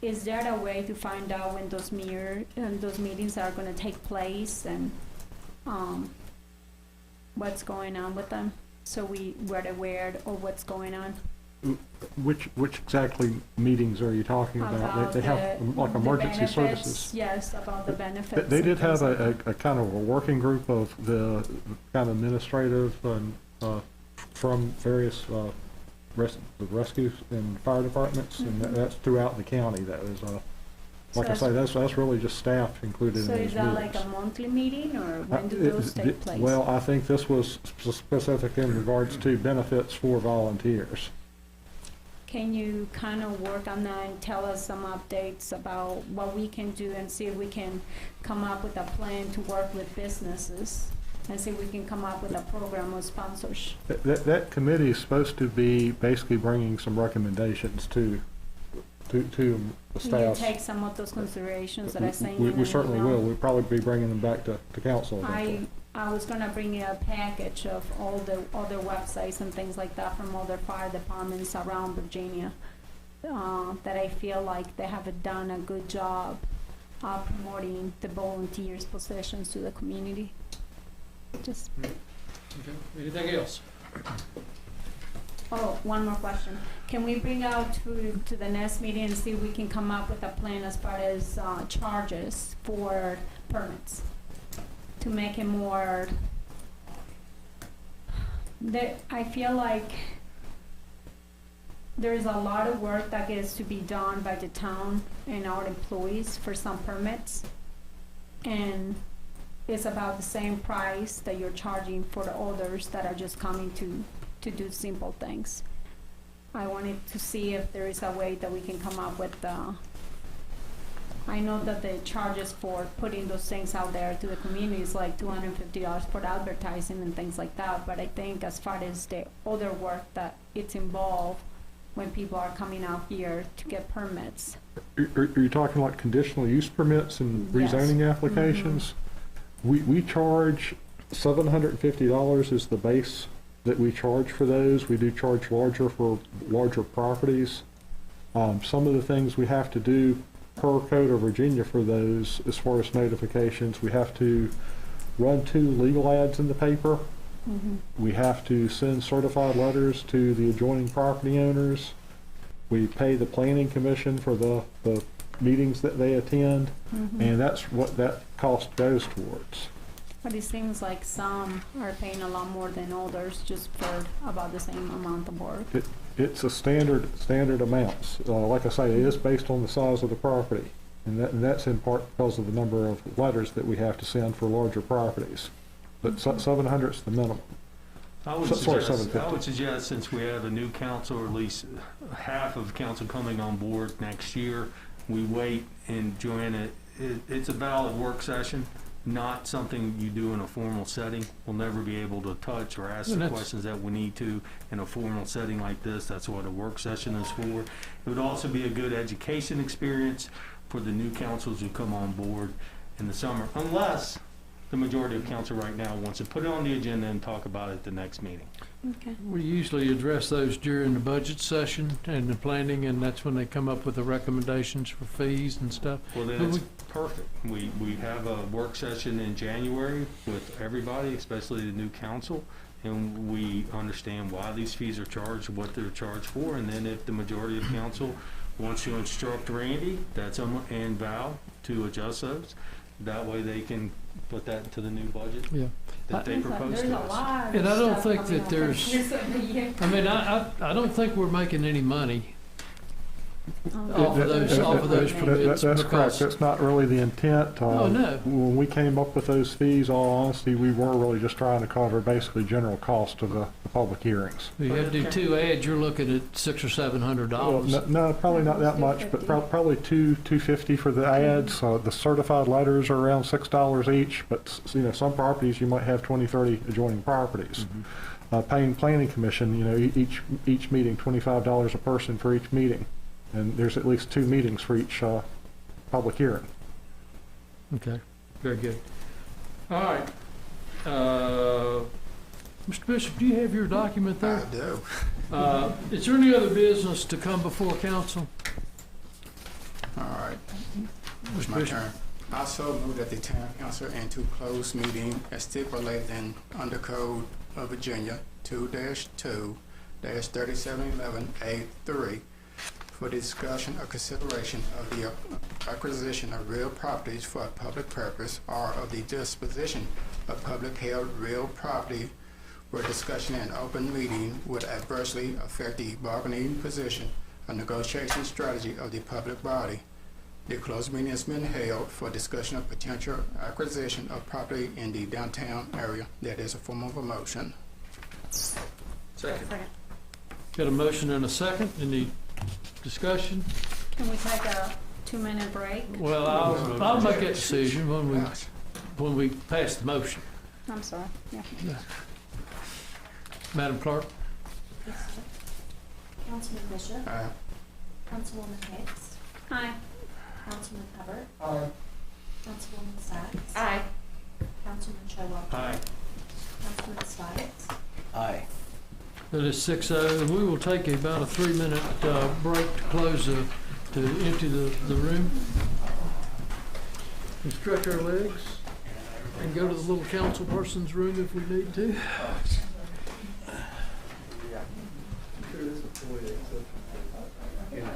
Is there a way to find out when those meetings are gonna take place and what's going on with them? So we're aware of what's going on? Which exactly meetings are you talking about? They have like emergency benefits, services. yes, about the benefits. They and did have things like a kind of a working group of the kind of administrative and from various the rescue and fire departments, and that's throughout the county. That is, like I say, that's really just staff included in So those is that meetings. like a monthly meeting, or when do those take place? Well, I think this was specific in regards to benefits for volunteers. Can you kind of work on that and tell us some updates about what we can do and see if we can come up with a plan to work with businesses and see if we can come up with a program of sponsors? That committee is supposed to be basically bringing some recommendations to the staff. Will you take some of those considerations that I sent you? We certainly will. We'll probably be bringing them back to council. I was gonna bring you a package of all the other websites and things like that from other fire departments around Virginia, that I feel like they have done a good job of promoting the volunteers' positions to the community. Just. Okay. Anything else? Oh, one more question. Can we bring out to the next meeting and see if we can come up with a plan as far as charges for permits? To make it more, I feel like there is a lot of work that gets to be done by the town and our employees for some permits. And it's about the same price that you're charging for the others that are just coming to do simple things. I wanted to see if there is a way that we can come up with I know that the charges for putting those things out there to the community is like $250 for advertising and things like that, but I think as far as the other work that it's involved when people are coming out here to get permits. Are you talking like conditional use permits and Yes. rezoning applications? We charge $750 is the base that we charge for those. We do charge larger for larger properties. Some of the things we have to do per code of Virginia for those, as far as notifications, we have to run 2 legal ads in the paper. We have to send certified letters to the adjoining property owners. We pay the planning commission for the meetings that they attend, and that's what that cost goes towards. But it seems like some are paying a lot more than others just for about the same amount of work. It's a standard amounts. Like I say, it is based on the size of the property, and that's in part because of the number of letters that we have to send for larger properties. But 700 is the minimum. I would Sorry, suggest, 750. since we have a new council, or at least half of council coming on board next year, we wait. And Joanna, it's a valid work session, not something you do in a formal setting. We'll never be able to touch or ask the questions that we need to in a formal setting like this. That's what a work session is for. It would also be a good education experience for the new councils who come on board in the summer, unless the majority of council right now wants to put it on the agenda and talk about it at the next meeting. Okay. We usually address those during the budget session and the planning, and that's when they come up with the recommendations for fees and stuff. Well, then it's perfect. We have a work session in January with everybody, especially the new council, and we understand why these fees are charged, what they're charged for, and then if the majority of council wants to instruct Randy and Val to adjust those, that way they can put that into the new budget Yeah. that they proposed There's to a us. lot of And I don't stuff think coming that up there's, this year. I mean, I don't think we're making any money off of those permits. That's correct. because- That's not really the intent. Oh, no. When we came up with those fees, all honesty, we were really just trying to cover basically general cost of the public hearings. You have to do 2 ads, you're looking at $600 or $700. No, probably not that much, but probably $250 for the ads. The certified letters are around $6 each, but some properties you might have 20, 30 adjoining properties. Paying planning commission, each meeting, $25 a person for each meeting. And there's at least 2 meetings for each public hearing. Okay, very good. All right. Mr. Bishop, do you have your document there? I do. Is there any other business to come before council? All right. It's Mr. my Bishop? turn. I so move that the town council enter closed meeting as stipulated in under Code of Virginia 2-2-3711A3 for discussion or consideration of the acquisition of real properties for a public purpose or of the disposition of public held real property where discussion in open meeting would adversely affect the bargaining position or negotiation strategy of the public body. The closed meeting has been held for discussion of potential acquisition of property in the downtown area. That is a form of a motion. Second. Got a motion and a second. Any discussion? Can we take a 2-minute break? Well, I'll make that decision when we pass the motion. I'm sorry, yeah. Madam Clerk? Councilman Bishop. Aye. Councilwoman Hicks. Aye. Councilman Hubbard. Aye. Councilwoman Sykes. Aye. Councilman Showalter. Aye. Councilman Stites. Aye. It is 6:00, and we will take about a 3-minute break to close to empty the room. And stretch our legs and go to the little council person's room if we need to. Yeah.